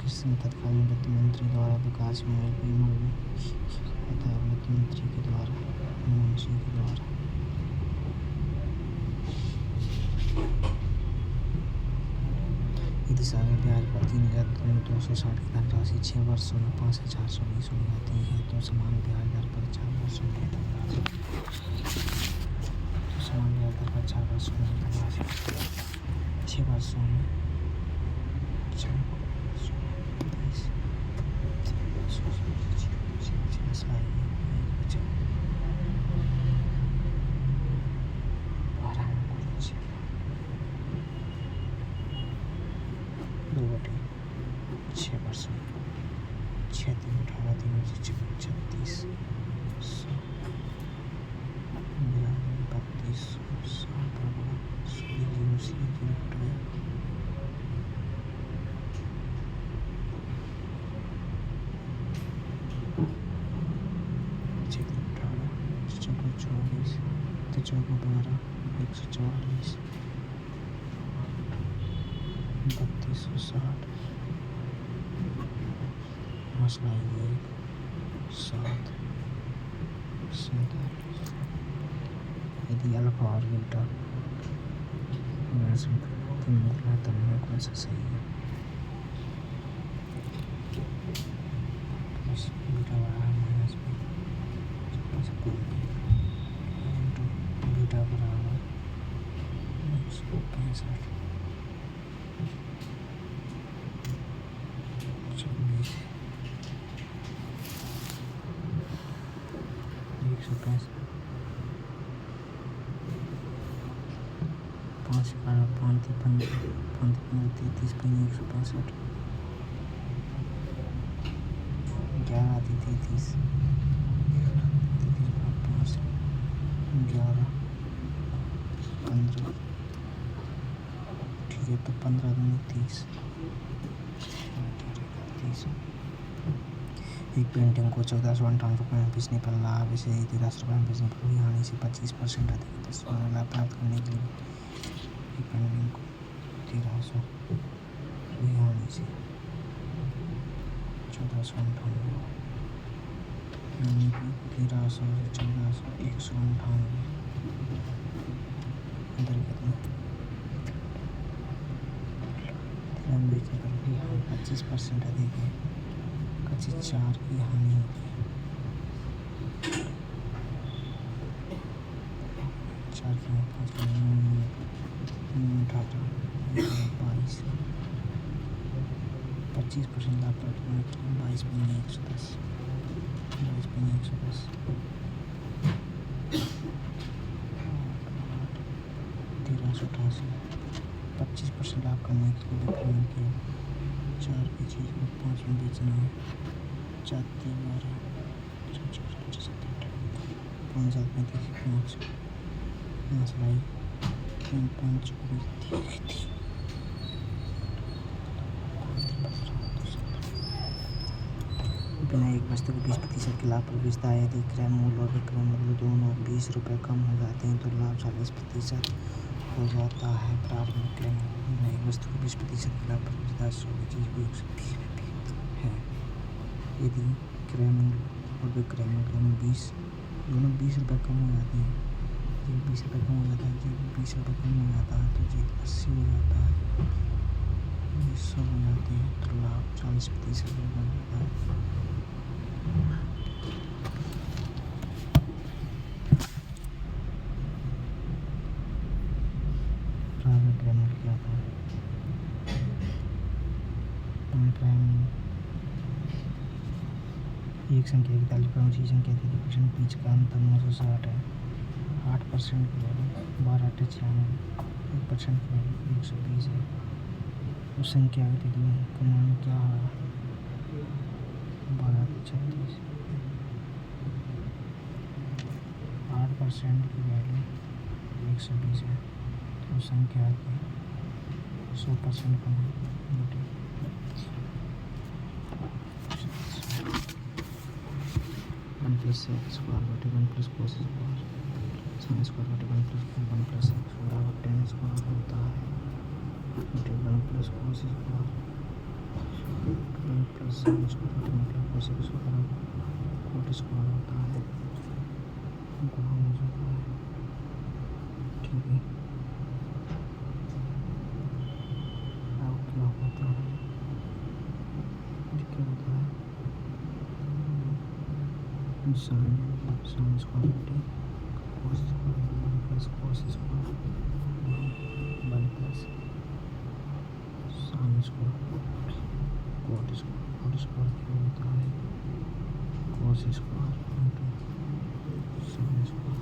किस तत्कालीन वित्त मंत्री द्वारा विकास में वित्त मंत्री के द्वारा यदि सागर ब्याज पर 3,260 की धनराशि 6 वर्षों में 5,420 हो जाती है तो समान ब्याज दर पर 4 वर्षों में धनराशि 6 वर्षों में मसला ये 7 यदि अल्फा और बीटा तब में कौन सा सही है। बीटा बराबर माइनस बीटा बराबर 165 ठीक है तो 15 दूनी 30 एक पेंटिंग को 1458 रुपये में बेचने पर लाभ इसे 10 रुपये में बेचने पर हुई हानि से 25% अधिक 10 लाभ प्राप्त करने के लिए एक पेंटिंग को 1300 हुई हानि से 1458 यानी कि 1300 से 1400 198 बेचने पर हुई हानि 25% अधिक है। कच्ची 4 की हानि होगी 4 की 5 की 22 25% लाभ प्राप्त करने के लिए 22 में 110 1388 25% लाभ करने के लिए पेमेंट किया 4 की चीज़ को 5 में बेचना है। 4 3 12 5 7 35 5 लाई 3 5 24 बिना एक वस्तु को 20% के लाभ पर बेचता है। यदि क्रय मूल्य और विक्रय मूल्य दोनों 20 रुपये कम हो जाते हैं तो लाभ 40% हो जाता है। प्रारंभिक क्रय मूल्य बिना एक वस्तु को 20% के लाभ पर बेचता है। 100 की चीज़ को 130 में बेचता है। यदि क्रय मूल्य और विक्रय मूल्य दोनों 20 रुपये कम हो जाते हैं, ये 20 रुपये कम हो जाता है, ये 20 रुपये कम हो जाता है, तो ये 80 हो जाता है, ये 100 हो जाते हैं, तो लाभ 40% हो जाता है। प्रारंभिक क्रय मूल्य क्या होता है? एक संख्या 41 पर दूसरी संख्या 33% बीच का अंतर 960 है। 8% की वैल्यू 12 8 96, 1% की वैल्यू 120 है। उस संख्या का मान क्या है? 12 36। 8% की वैल्यू 120 है, तो उस संख्या के 100% का मान 1 प्लस एक्स स्क्वायर बटे 1 plus cos square sine square बटे 1 प्लस एक्स बराबर tan स्क्वायर होता है बटे 1 plus cos square 1 plus sine square बटे 1 प्लस कोस स्क्वायर बराबर कोट स्क्वायर होता है, गुणा हो जाता है। ठीक है, अब क्या होता है? क्या होता है? साइन स्क्वायर बटे cos square 1 plus cos square 1 plus sine square coat square क्या होता है? Cos square into sine square.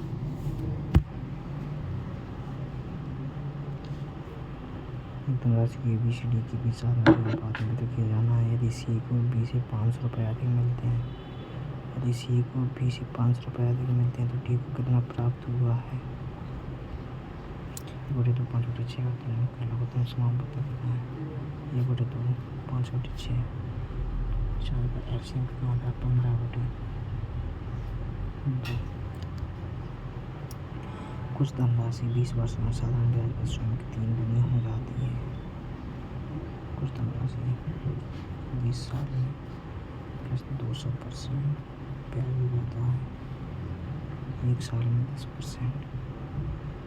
एकदम राशि की ABCD के बीच साधारण अनुपात में किया जाना है। यदि C को B से 500 रुपये अधिक मिलते हैं, यदि C को B से 500 रुपये अधिक मिलते हैं तो D को कितना प्राप्त हुआ है? बटे 2 5 बटे 6 होता है, लगातार समान बता देता है। ये बटे 2 5 बटे 6 4 का LCM कितना होता है? 15 बटे 2। कुछ धनराशि 20 वर्षों में साधारण ब्याज पर स्वयं की 3 गुनी हो जाती है। कुछ धनराशि 20 साल में प्लस 200% ब्याज हो जाता है। 1 साल में 10%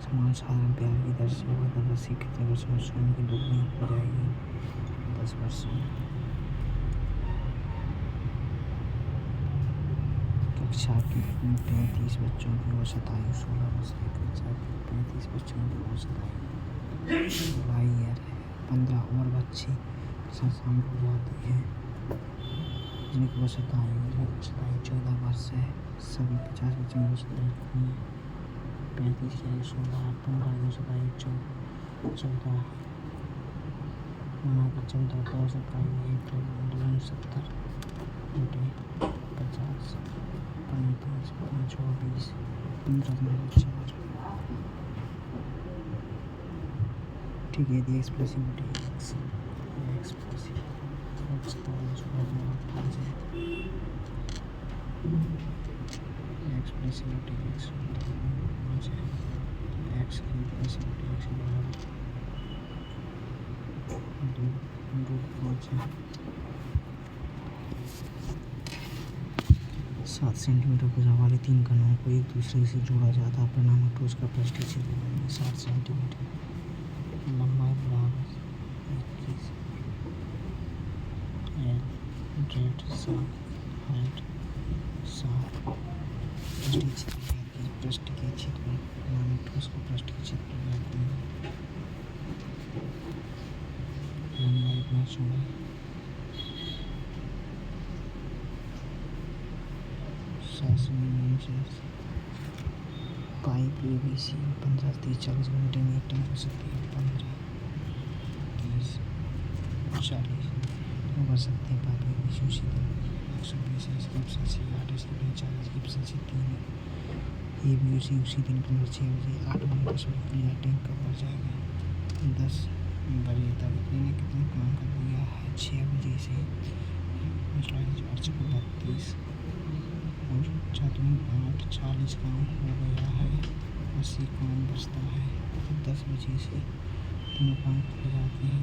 समान साधारण ब्याज की दर से वह धनराशि कितने वर्षों में स्वयं की दोगुनी हो जाएगी? 10%। कक्षा के 35 बच्चों की औसत आयु 16 वर्ष है। कक्षा के 35 बच्चों की औसत आयु 15 और बच्चे शामिल हो जाते हैं जिनकी औसत आयु 14 वर्ष है। सभी 50 बच्चों की औसत आयु 35 की आयु 16 है। 15 की औसत आयु 14 है। 14 की औसत आयु 70 बटे 50 35 24 15 4। ठीक है, यदि एक्स प्लस यू बटे एक्स प्लस एक्स तो एक्स प्लस यू बटे एक्स एक्स की प्लस यू बटे एक्स बराबर 2 5 है। 7 सेंटीमीटर भुजा वाले 3 कणों को एक दूसरे से जोड़ा जाता है। परिणामतः उसका पृष्ठीय क्षेत्रफल 7 सेंटीमीटर। लंबाई बराबर 21 रेड 7 हाइट 7 पृष्ठीय क्षेत्रफल परिणामतः उसका पृष्ठीय क्षेत्रफल लंबाई गुणा चौड़ाई 749 पाइप PVC 15 30 40 सेंटीमीटर हो सकती है। 15 30 40 वो कर सकते हैं। बाद में भी उसी दिन 120 इसकी एफिशिएंसी 8 इसकी 40 की एफिशिएंसी 3 है। ये भी उसी दिन के अंदर 6 बजे 8 बजे 10 बजे खुलेगा, टैंक कब भर जाएगा 10 बजे तक। इन्हें कितने काम कर दिया है 6 बजे से 832 और 840 काम हो गया है, 80 काम बचता है। 10 बजे से तीनों काम खुल जाते हैं।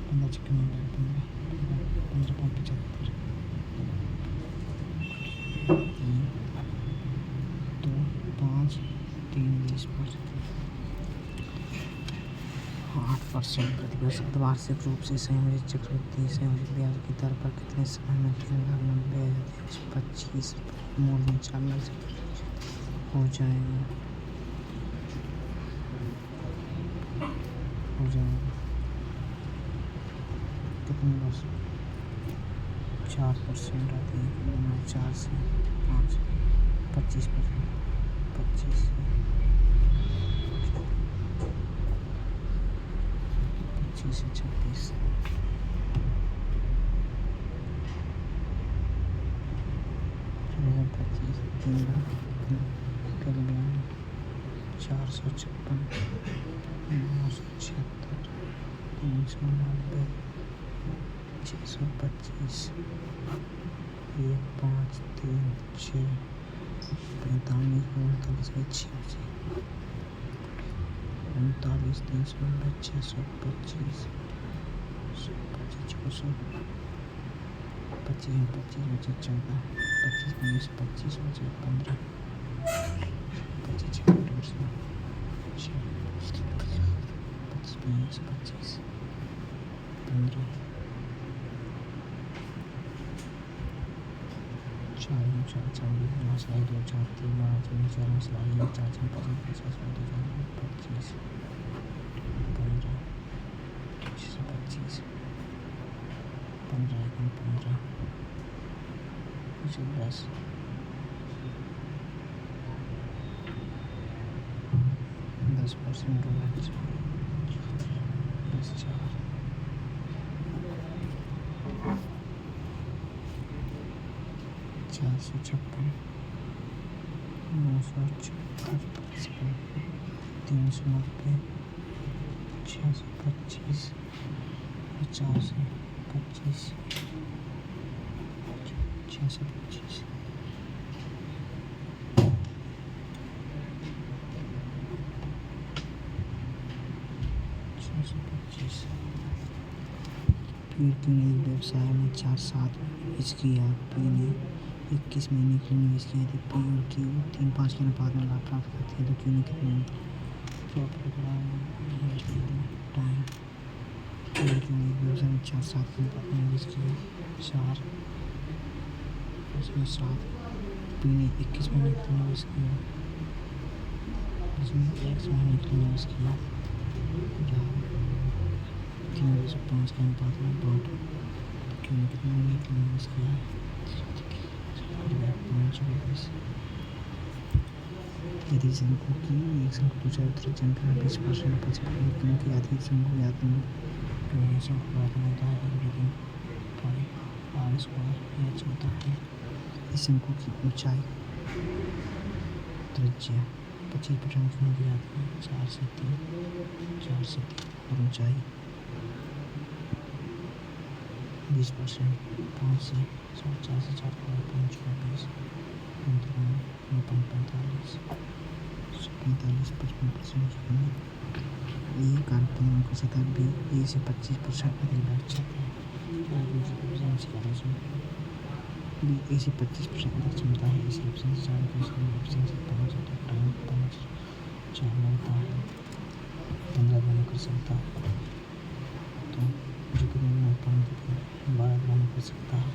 15 चिकन 15 3 2 5 3 20% 8% प्रतिशत वार्षिक रूप से संयोजित चक्रवृद्धि संयोजित ब्याज की दर पर कितने समय में 3,90,25 मूल 4 लाख हो जाएगा कितने वर्ष 4% आती है 4 से 5 25% 25 से 26 2025 456 976 390 625 1 5 3 6 45 49 39 390 625 25 बचे 14 25 25 बचे 15 25 25 25 15 4 4 4 2 4 3 4 4 4 25 15 25 15 15 10 10% 10 4 456 974 390 625 50 25 625 फिर क्यों व्यवसाय में 4-7 निवेश किया, पी ने 21 महीने के लिए निवेश किया। यदि पी और क्यू 3-5 के अनुपात में लाभ प्राप्त करते हैं तो क्यू ने कितने टाइम क्यों व्यवसाय में 4-7 के अनुपात में निवेश किया 4 उसमें 7 पी ने 21 महीने के लिए निवेश किया, इसमें 1 महीने के लिए निवेश किया 3/5 के अनुपात में बांटा क्यों ने कितने महीने के लिए निवेश किया 5 यदि शंकु की एक शंकु दूसरे उत्तरी जंक में 20% क्योंकि अधिक शंकु यात्रा शंकु होता है R स्क्वायर H होता है। इस शंकु की ऊंचाई त्रिज्या 25% क्यों दी जाती है 4 से 3 और ऊंचाई 20% 5 से 4 से 4 5 20 45 55% ए कार्यक्रमों की सतह भी ए से 25% अधिक बैठ जाती है। बी ए से 25% अधिक क्षमता है, इसी एफिशिएंसी 4 एफिशिएंसी 5 टाइम 5 4 बनता है 15 गुना कर सकता है तो जो कि 12 गुना कर सकता है।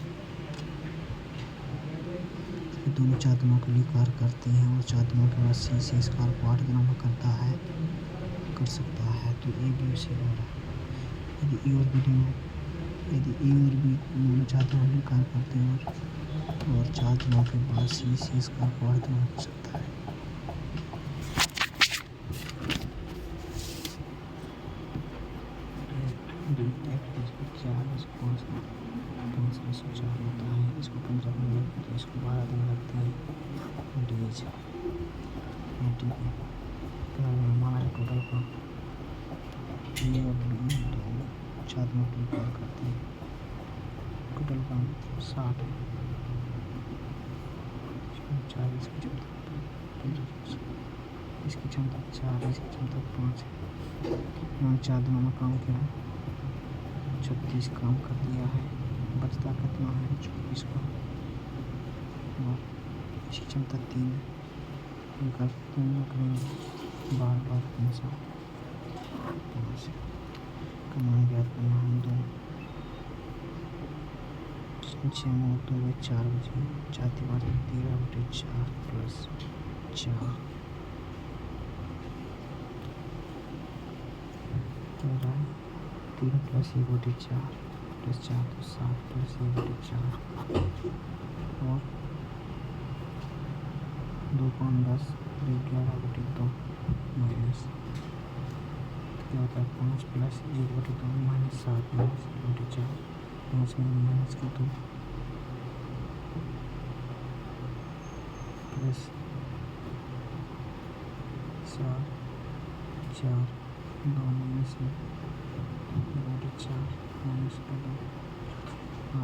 दोनों 4 दिनों के लिए कार्य करते हैं और 4 दिनों के बाद सी से इस कार्य को 8 दिनों में कर सकता है तो ए बी उसी वाला। यदि ए और बी दोनों 4 दिनों में कार्य करते हैं और 4 दिनों के बाद सी से इस कार्य को 8 दिनों में कर सकता है। ठीक है। तो हमारा टोटल का ये और दो 4 मल्टीप्लाई करते हैं, टोटल का 60 है। 40 की क्षमता 15, इसकी क्षमता 4, इसकी क्षमता 5 है। यहाँ 4 दिनों में काम किया, 36 काम कर दिया है। बचता कितना है? 24 का। और इसकी क्षमता 3 है। इनका करेंगे बार बार 5 कमाई याद करना हम दो 6 में 2 में 4 बजे 4 प्लस 4 3 प्लस 1/4 प्लस 4 तो 7 प्लस 1/4 और 2 5 10 11/2 माइनस क्या होता है? 5 प्लस 1/2 माइनस 7 माइनस 1/4 5 में माइनस के 2 प्लस 7 4 2 माइनस 1/4 माइनस का 2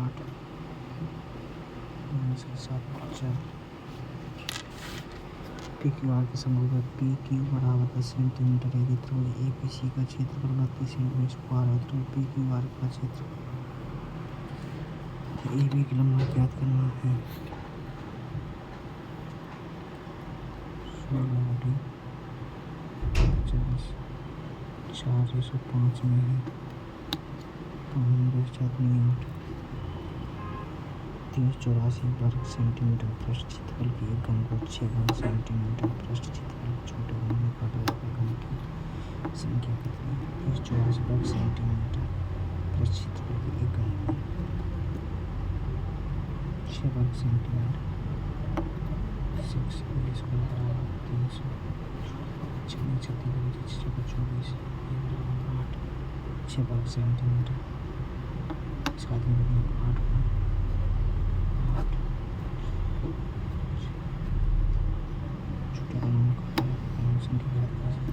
8 माइनस का 7/4 पी क्यू आर के समूह पी क्यू बराबर 10 सेंटीमीटर यदि त्रिभुज ए बी सी का क्षेत्रफल 32 सेंटीमीटर स्क्वायर है तो पी क्यू आर का क्षेत्र ए बी की लंबाई ज्ञात करना है। 4/5 में है 5 384 वर्ग सेंटीमीटर पृष्ठ क्षेत्रफल की एक घन को 6 वर्ग सेंटीमीटर पृष्ठ क्षेत्रफल छोटे बनाने का घन की संख्या कितनी है? 384 वर्ग सेंटीमीटर पृष्ठ क्षेत्रफल की एक घन को 6 वर्ग सेंटीमीटर 6 बराबर 300 24 8 6 वर्ग सेंटीमीटर 7 में 8 छोटा बनाने का संख्या याद कर सकते हैं।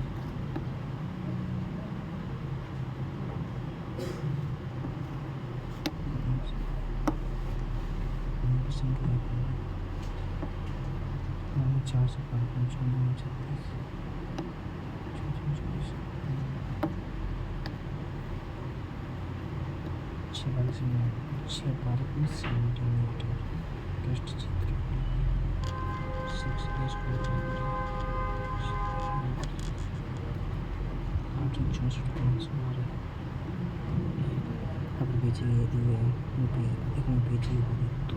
संख्या 4 से 5 36 6 वर्ग सेंटीमीटर पृष्ठ क्षेत्र 8 अब बेचिए दिए रुपये अधिक में बेचिए तो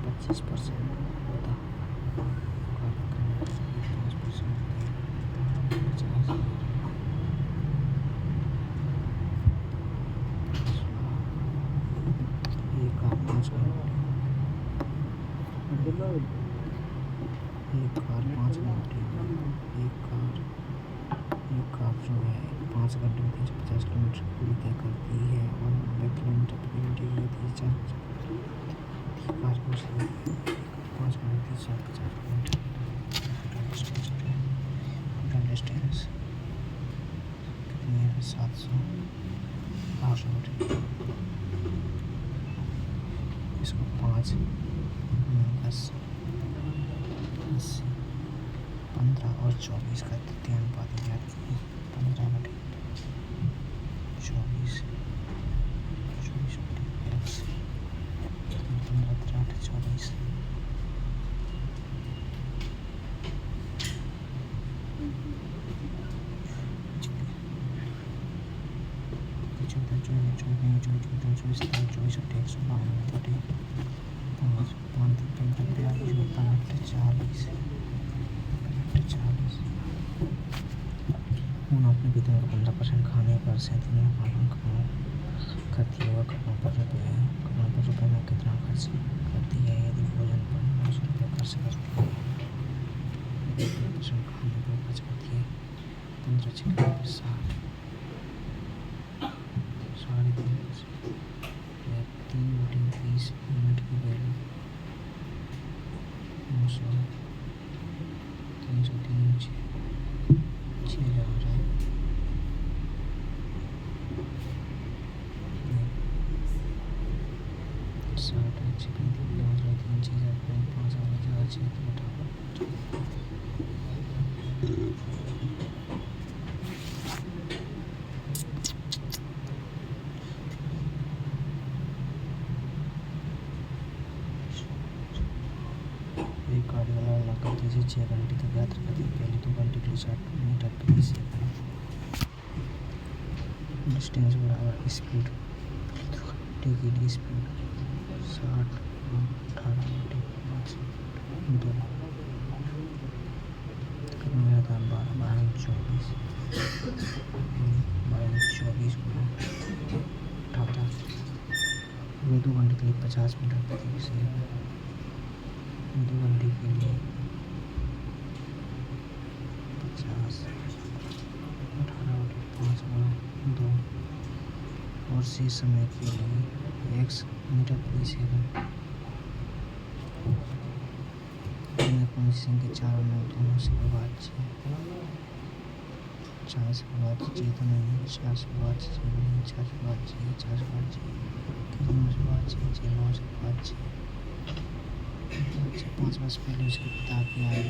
25% होता 5% एक कार 5 घंटे एक कार जो है 5 घंटे में 350 किलोमीटर पूरी तय करती है और 90 किलोमीटर प्रति घंटे की गति 4 कार को 5 घंटे 350 किलोमीटर डिस्टेंस कितनी है? 700 इसको 5 10 80 15 और 24 का तृतीय अनुपात ज्ञात कीजिए। 15/24 24/x 15 24 अपने पिता को 15% खाने पर 37 पालन करती है। वह कपड़ों पर रुपये में कितना खर्च करती है? यदि भोजन पर 900 रुपये खर्च करती है 15% खाने पर खर्च करती है 15 6 60 3/20 यूनिट की वैल्यू 900 303 6 घंटे तक यात्रा करती है। पहले 2 घंटे के लिए 60 मीटर प्रति सेकंड। डिस्टेंस बराबर स्पीड, 2 घंटे के लिए स्पीड 60 × 18 × 5 2 कितना हो जाता है 12 × 24 18 ये 2 घंटे के लिए 50 मीटर प्रति सेकंड। 2 घंटे के लिए 50 18 × 5 × 2 और शेष समय के लिए x मीटर प्रति सेकंड। कौन सी संख्या 4 और 9 दोनों से विभाज्य है? 4 से विभाज्य तो नहीं, 4 से विभाज्य तो नहीं, 4 से विभाज्य है, 4 से विभाज्य है, 9 से विभाज्य है, 9 से विभाज्य है। 5 वर्ष पहले उसके पिता की आयु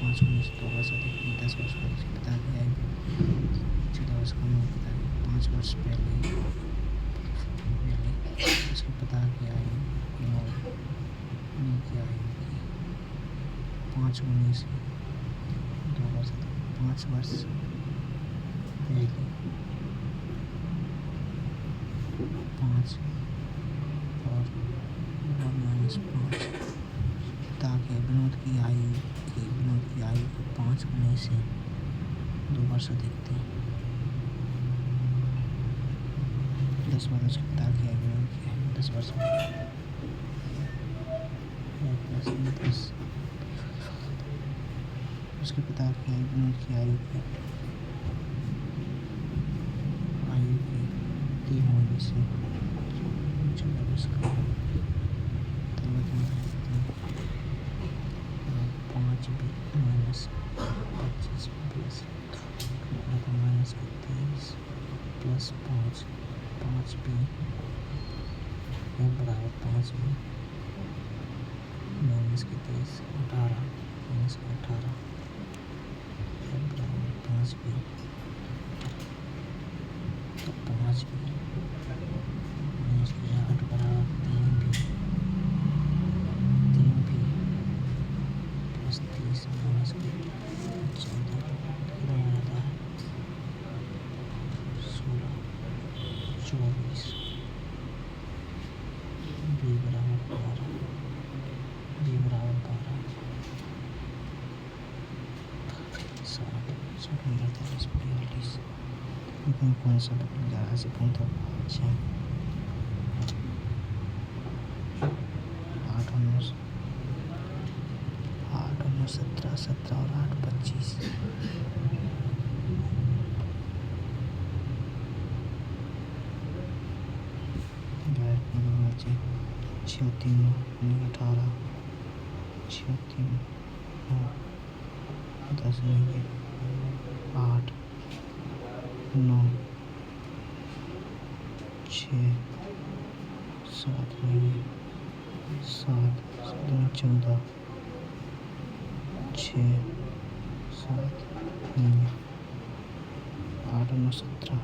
5 19 2 वर्ष अधिक थी। 10 वर्ष पहले उसके पिता की आयु 14 वर्ष कम हुई। पिता की 5 वर्ष पहले उसके पिता की आयु 9 की आयु 5 19 2 वर्ष अधिक 5 वर्ष पहले 5 और -5 ताकि विनोद की आयु को 5 होने से 2 वर्ष अधिक थी। 10 वर्ष ताकि विनोद की आयु 10 वर्ष उसके पिता की आयु विनोद की आयु की 3 होने से 14 वर्ष का 5 भी -25 प्लस -23 प्लस 5 5 भी बराबर 5 भी -23 18 -18 बराबर 5 भी तो 5 भी -8 बराबर 3 भी प्लस 30 -14 कितना आता है 16 24 b बराबर 12 60 मीटर 42 लेकिन कौन सा ग्यारह से पूछता अच्छा 8 और 9 17 17 और 8 25 बचे 6 3 18 6 3 10 नहीं 8 9 6 7 नहीं 7 14 6 7 नहीं 8 9 17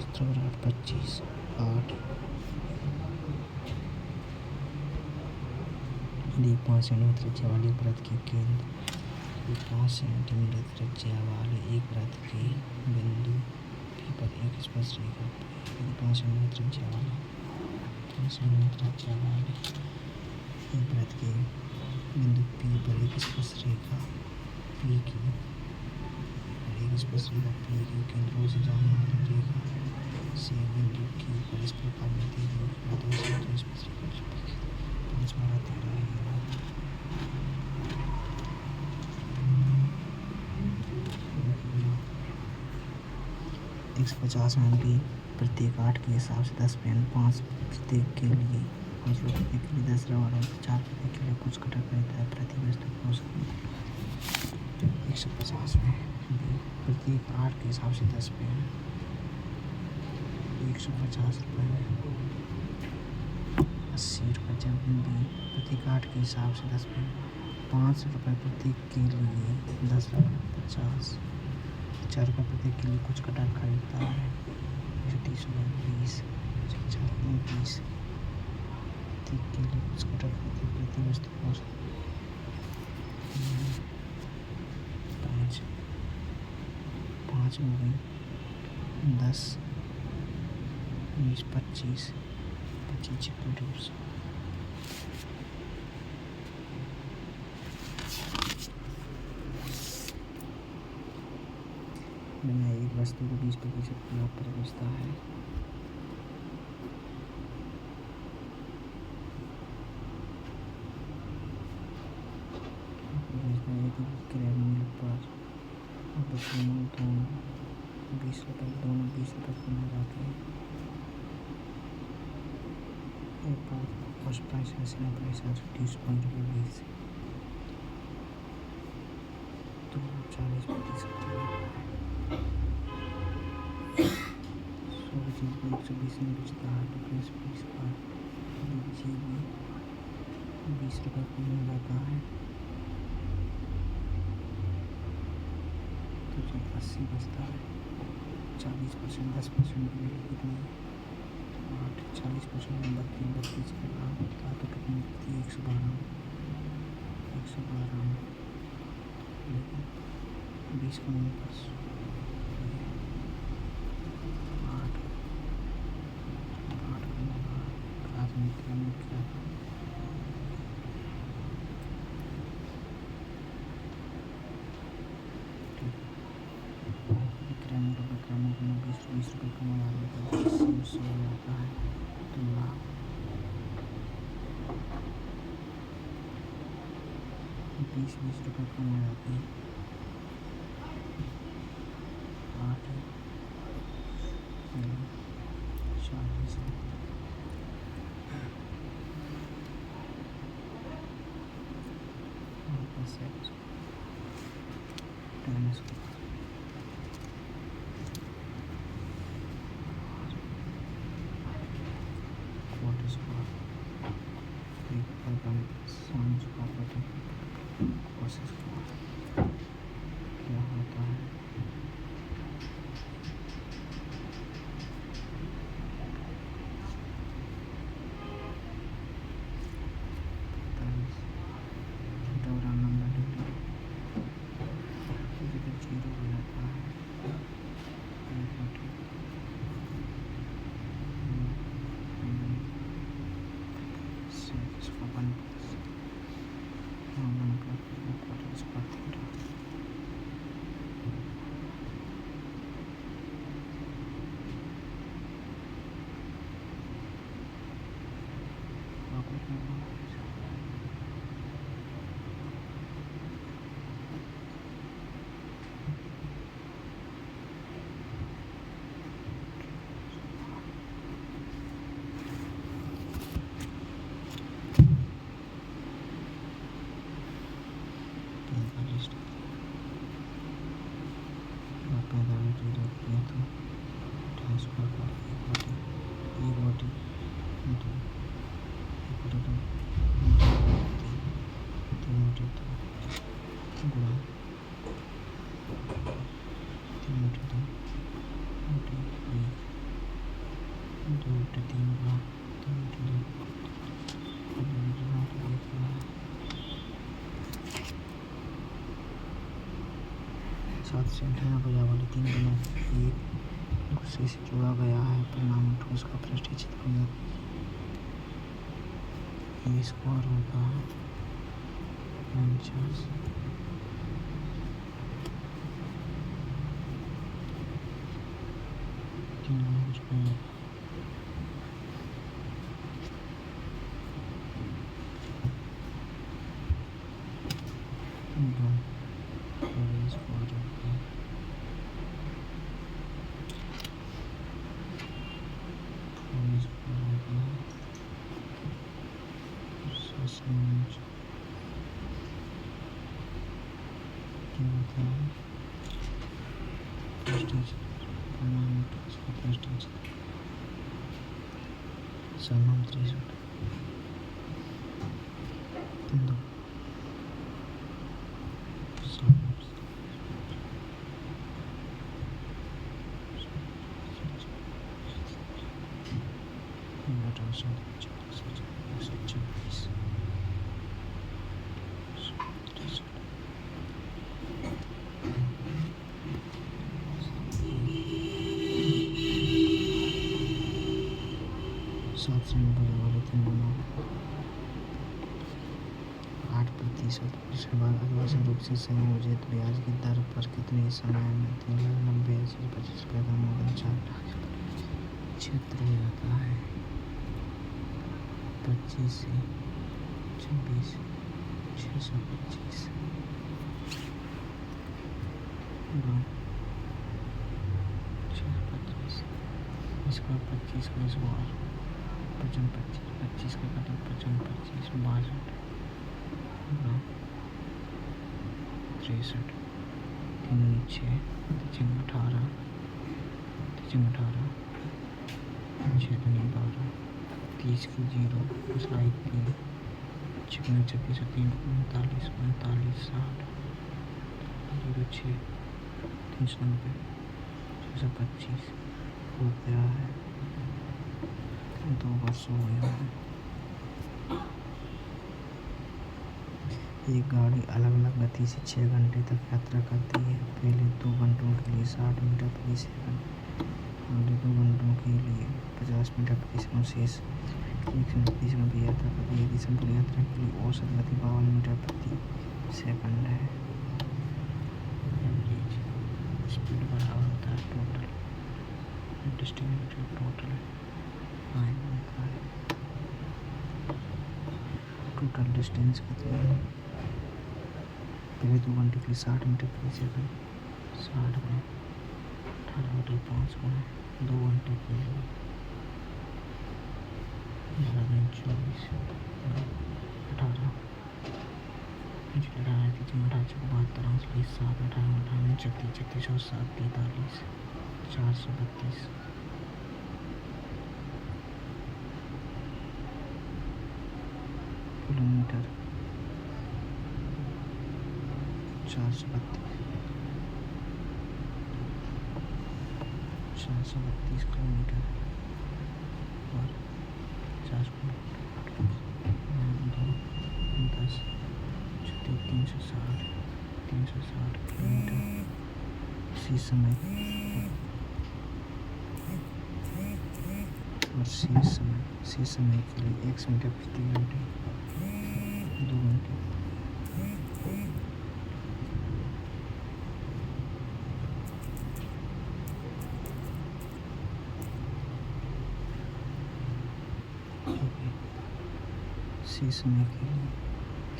17 और 8 25 8 यदि 5 सेंटीमीटर त्रिज्या वाली वृत्त की केंद्र 5 सेंटीमीटर त्रिज्या वाले एक वृत्त के बिंदु P पर एक स्पर्श रेखा 5 सेंटीमीटर त्रिज्या वाले एक वृत्त के बिंदु P पर एक स्पर्श रेखा P की केंद्रों से जाने वाली रेखा से बिंदु Q पर इस प्रकार मिलती है। स्पर्श रेखा 5 12 13 150 में भी प्रत्येक 8 के हिसाब से 10 पेन 5 प्रत्येक के लिए 5 लोग प्रत्येक के लिए 10 रबर और 4 प्रत्येक के लिए कुछ घटक रहता है। प्रति वस्तु को 150 में भी प्रत्येक 8 के हिसाब से 10 पेन 150 रुपये में 80 रुपये जब भी प्रत्येक 8 के हिसाब से 10 पेन 5 रुपये प्रत्येक के लिए 10 रबर 50 4 रुपये प्रत्येक के लिए कुछ घटक खरीदता है 30 20 29 प्रत्येक के लिए कुछ घटक खरीदते प्रति वस्तु को पाँच, पाँच हो गई, 10, 20, 25, 25 छप्पन 200। बिना एक वस्तु को 20% की लाभ पर बेचता है। यदि क्रय मूल्य पर और बिक्री मूल्य दोनों 20 रुपये कम हो जाते हैं, cost price has no price has reduced point of view तो 40% सौ चीज़ को 120 में बेचता है, डिफरेंस 20 पर चीज़ में 20 रुपये कम हो जाता है तो जब 80 बचता है। 40%, 10% की वैल्यू कितनी है? 8, 40% में 32 का लाभ होता है तो कितनी होती है? 112, 112 लेकिन 20 का मूल्य पर 8 का मूल्य प्राथमिक क्रम क्या था? विक्रमों को 20 रुपये कम हो जाता है, 100 हो जाता है तो लाभ 20 रुपये कम हो जाते हैं। 8, 40 क्या होता है? दौरान नंबर डिग्री 0 हो जाता है। सात से अंठाना बजा वाले 3 गुना एक दूसरे से जोड़ा गया है, परिणाम ठोस का पृष्ठीय क्षेत्रफल ए स्क्वायर होता है 49। 790 वाले 3 8% अगला संदूक से संयोजित ब्याज की दर पर कितने समय में 3,90,25 का मूल्य 4,76 हो जाता है? 25 से 26 625 625 इसका 25 का इस बार 55 25 का कटक 55 62 63 3 6 18 6 12 30 की 0 स्लाइड 3 चिकन 26 3 39 39 60 06 390 625 हो गया है 2 वर्ष हो गया है। एक गाड़ी अलग अलग गति से 6 घंटे तक यात्रा करती है। पहले 2 घंटों के लिए 60 मीटर प्रति सेकंड, अगले 2 घंटों के लिए 50 मीटर प्रति सेकंड, शेष 1 मिनट प्रति सेकंड की यात्रा करती है। यदि संपूर्ण यात्रा के लिए औसत गति 52 मीटर प्रति सेकंड है। एवरेज स्पीड बराबर होता है total distance total total distance कितना है? पहले 2 घंटे के लिए 60 मीटर प्रति सेकंड 60 में 18/5 में 2 घंटे के लिए 11/24 18 72 7 18 36 36 और 7 43 432 किलोमीटर 432 किलोमीटर और 50 10 360 किलोमीटर इसी समय और शेष समय के लिए 1 मीटर प्रति घंटे 2 घंटे शेष समय के लिए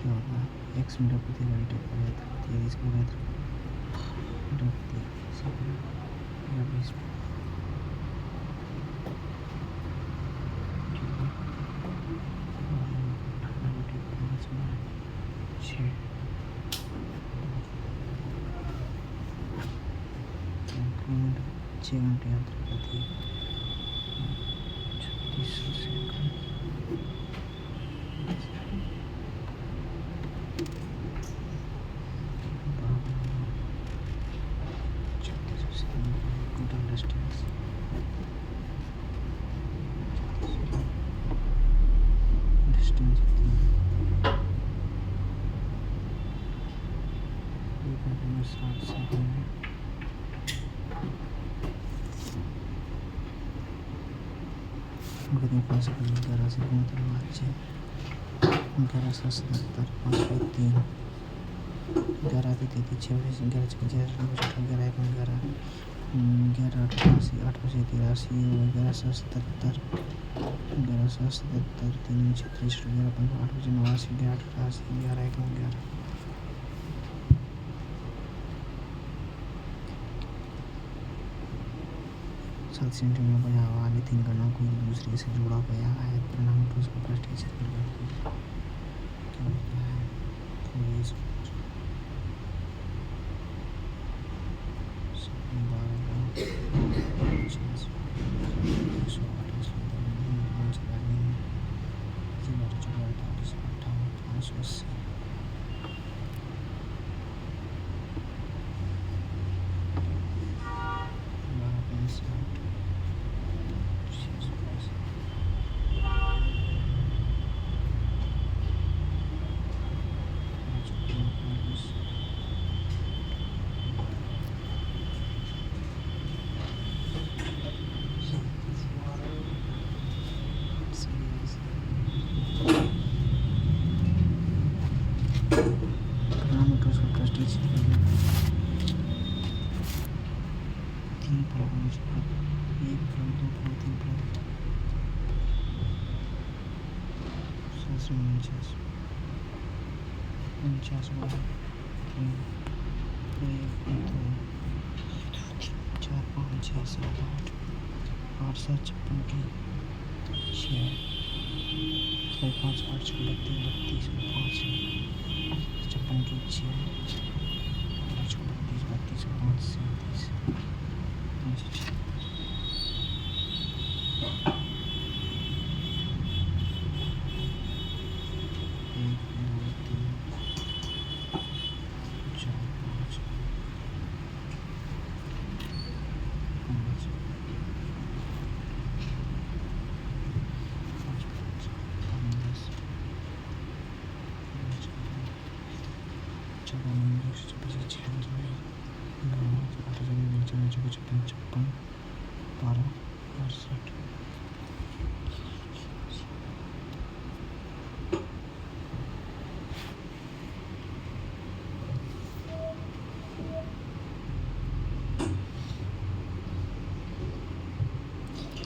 क्या होगा 1 मीटर प्रति घंटे का यात्रा करती है। इसको रखती या 20 6 घंटे यात्रा करती है। 3600 सेकंड टोटल डिस्टेंस में 60 सेकंड है। कितने 5 सेकंड 11 से 11 से 77 5 3 11 33 6 11 11 11 11 88 8 से 83 11 से 77 11 से 77 3 36 11 15 8 से 89 11 88 11 11 7 सेंटीमीटर बजाव वाले 3 कणों को एक दूसरे से जोड़ा गया है। परिणाम पर उसका पृष्ठीय क्या होता है? 3 प्लग 1 प्लग 2 प्लग 3 प्लग 49 50 वाला 3 1 2 4 5 6 7 8 8 7 56 की 6 5 8 6 32 5 56 की 6 8 6 32 5 37 5 6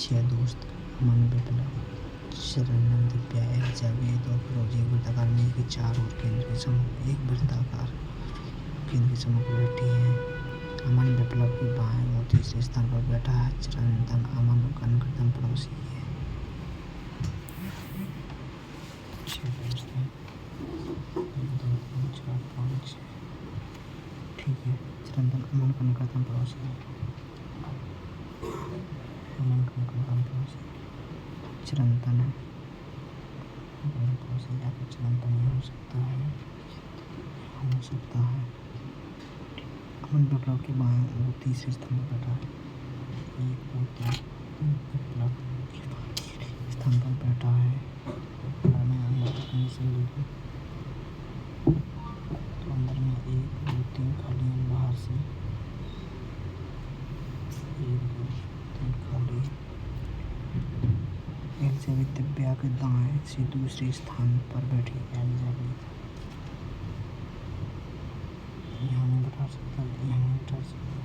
छह दोस्त अमन बिपला शरणम दिव्या एक जावेद और फिरोजी एक वृत्ताकार में एक 4 और केंद्र के समूह एक वृत्ताकार केंद्र के समूह पर बैठी है। अमन विप्लव की बाएं और तीसरे स्थान पर बैठा है। चिरंतन अमन का निकटतम पड़ोसी है। 6 दोस्त हैं 1 2 3 4 5 6 ठीक है। चिरंतन अमन का निकटतम पड़ोसी है। अमन का निकटतम पड़ोसी चिरंतन है। पड़ोसी जाकर चिरंतन हो सकता है अमन विप्लव के बाएं और तीसरे स्थान पर बैठा है। 1 2 3 विप्लव के बाएं तीसरे स्थान पर बैठा है। अंदर में अंदर कहीं से लेकर तो अंदर में 1 2 3 खाली है। बाहर से 1 2 3 खाली। एलिजाबेथ दिव्या के दाएं से दूसरे स्थान पर बैठी है। एलिजाबेथ यहाँ नहीं बैठा सकता, यहाँ नहीं बैठा सकता।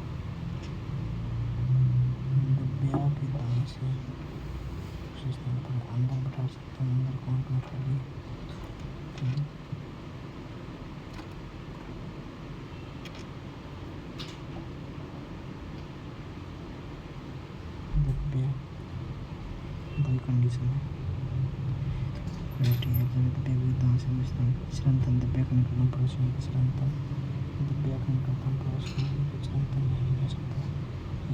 दिव्या के दाएं से दूसरे स्थान पर अंदर बैठा सकता हूँ। अंदर कौन कौन खाली है? दिव्या वही कंडीशन है बैठी है। दिव्या के दाएं से दूसरे चिरंतन दिव्या का निकटतम पड़ोसी है। चिरंतन दिव्या का निकटतम पड़ोसी है। चिरंतन नहीं हो सकता।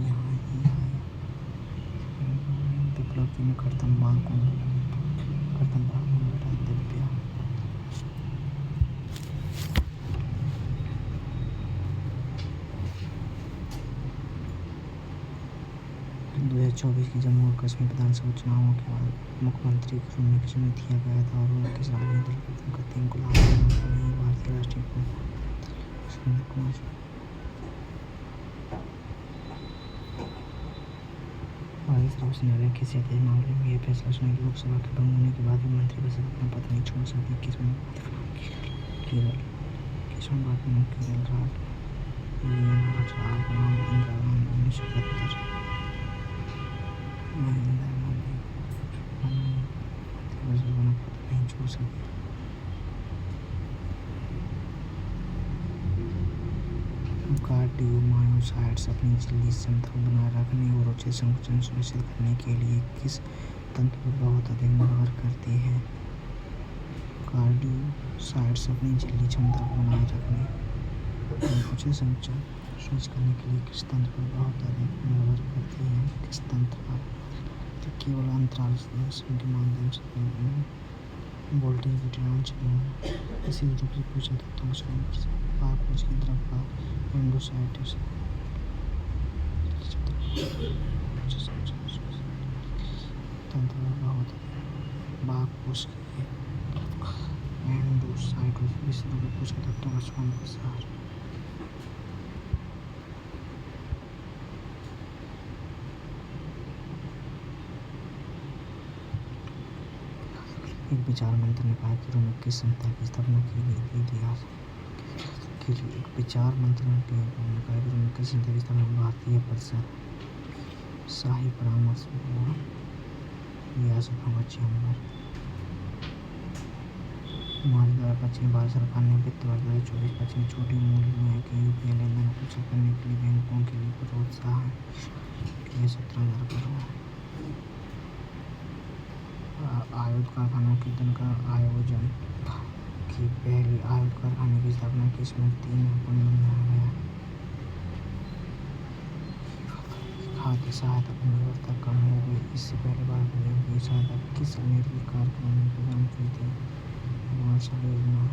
यहाँ विप्लव की निकटतम भाग कौन बैठा है? दिव्या 2024 की जम्मू और कश्मीर विधानसभा चुनावों के बाद मुख्यमंत्री के रूप में चुन दिया गया था और उनके राजनीतिक दल गठन करते हैं। गुलाम भारतीय राष्ट्रीय कांग्रेस भारतीय सर्वोच्च न्यायालय किसी ऐसे मामले में यह फैसला सुना कि लोकसभा के भंग होने के बाद भी मंत्री परिषद अपना पद नहीं छोड़ सकती। केरल राज इंदिरा गांधी 1972 नहीं छोड़ सकती। कार्डियोमायोसाइट्स अपनी झिल्ली क्षमता बनाए रखने और उचित संकुचन सुनिश्चित करने के लिए किस तंत्र पर बहुत अधिक निर्भर करती है? कार्डियोसाइट्स अपनी झिल्ली क्षमता को बनाए रखने और उचित संकुचन सुनिश्चित करने के लिए किस तंत्र पर बहुत अधिक निर्भर करती है? किस तंत्र पर? तो केवल अंतराल संश्लेषण के माध्यम से वोल्टेज वितरण चक्र इसी रूप से पूछा तत्वों की द्रव एंडोसाइट्स तंत्र में बहुत बाकोष एंडोसाइट्स इसी रूप से पूछा तत्वों का स्वयं प्रसार। एक विचार मंत्र ने कहा कि रोम में किस संस्था की स्थापना की गई? इतिहास के लिए एक विचार मंत्र ने कहा कि रोम में किस संस्था की स्थापना? भारतीय परिषद। शाही परामर्श हुआ रियासतों का चैम्बर। हमारे द्वारा पश्चिम भारत सरकार ने वित्त वर्ष 2024-25 में छोटे मूल्य के यूपीआई लेनदेन को सक्षम करने के लिए बैंकों के लिए प्रोत्साहन के लिए 17,000 करोड़ आयुध कारखानों के दिन का आयोजन की पहली आयुध कारखाने की स्थापना की स्मृति में पुण्य मनाया गया। खाद्य सहायता की व्यवस्था कम हो गई। इससे पहले भारत में की सहायता किस अमेरिकी कार्यक्रम ने प्रदान की थी? मार्शल योजना,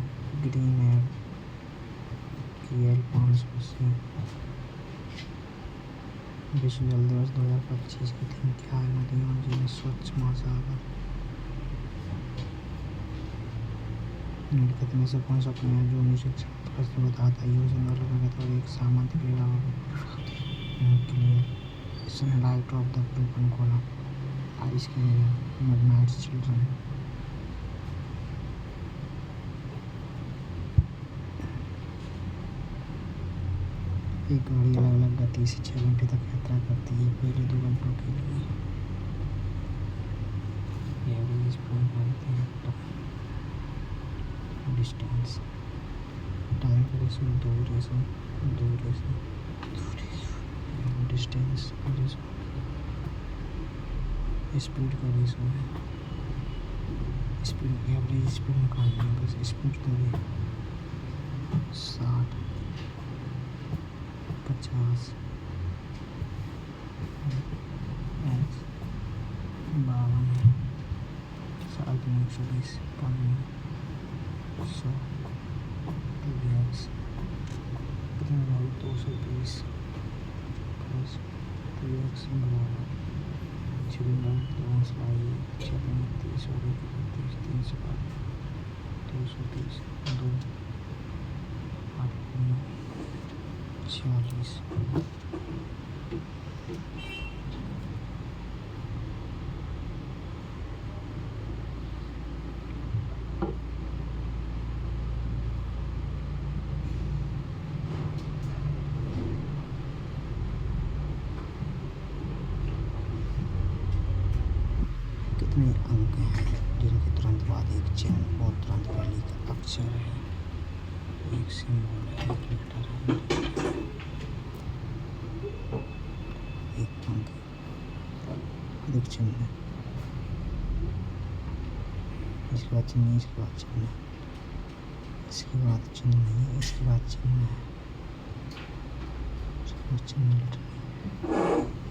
ग्रीन एयर, KL 500C। विश्व जल दिवस 2025 की थीम क्या है? नदियों और जीवन स्वच्छ महासागर। निम्नलिखित में से कौन सा प्लान जो 1961 में बताता है योजना लगत और एक सामंत क्रीड़ा light of the broken column, ice की मिडनाइट चिल्ड्रन। एक गाड़ी अलग अलग गति से 6 घंटे तक यात्रा करती है, पहले 2 घंटों के लिए। एवरेज स्पीड मानते हैं डिस्टेंस टाइम का ratio 2 ratio distance ratio speed का रेशो है। स्पीड एवरेज स्पीड निकालनी है, बस स्पीड करें 60 50 52 120 100 कितना 220 प्लस 2x बराबर 56 30 312 220 2 8 46। कितने अंक हैं जिनके तुरंत बाद एक चिन्ह और तुरंत पहले का अक्षर है? एक सिंबल है, एक लेटर है, एक अंक है, अधिक चिन्ह है, इसके बाद चिन्ह, इसके बाद चिन्ह, इसके बाद चिन्ह नहीं है, इसके बाद चिन्ह है, इसके बाद चिन्ह लेटर नहीं है।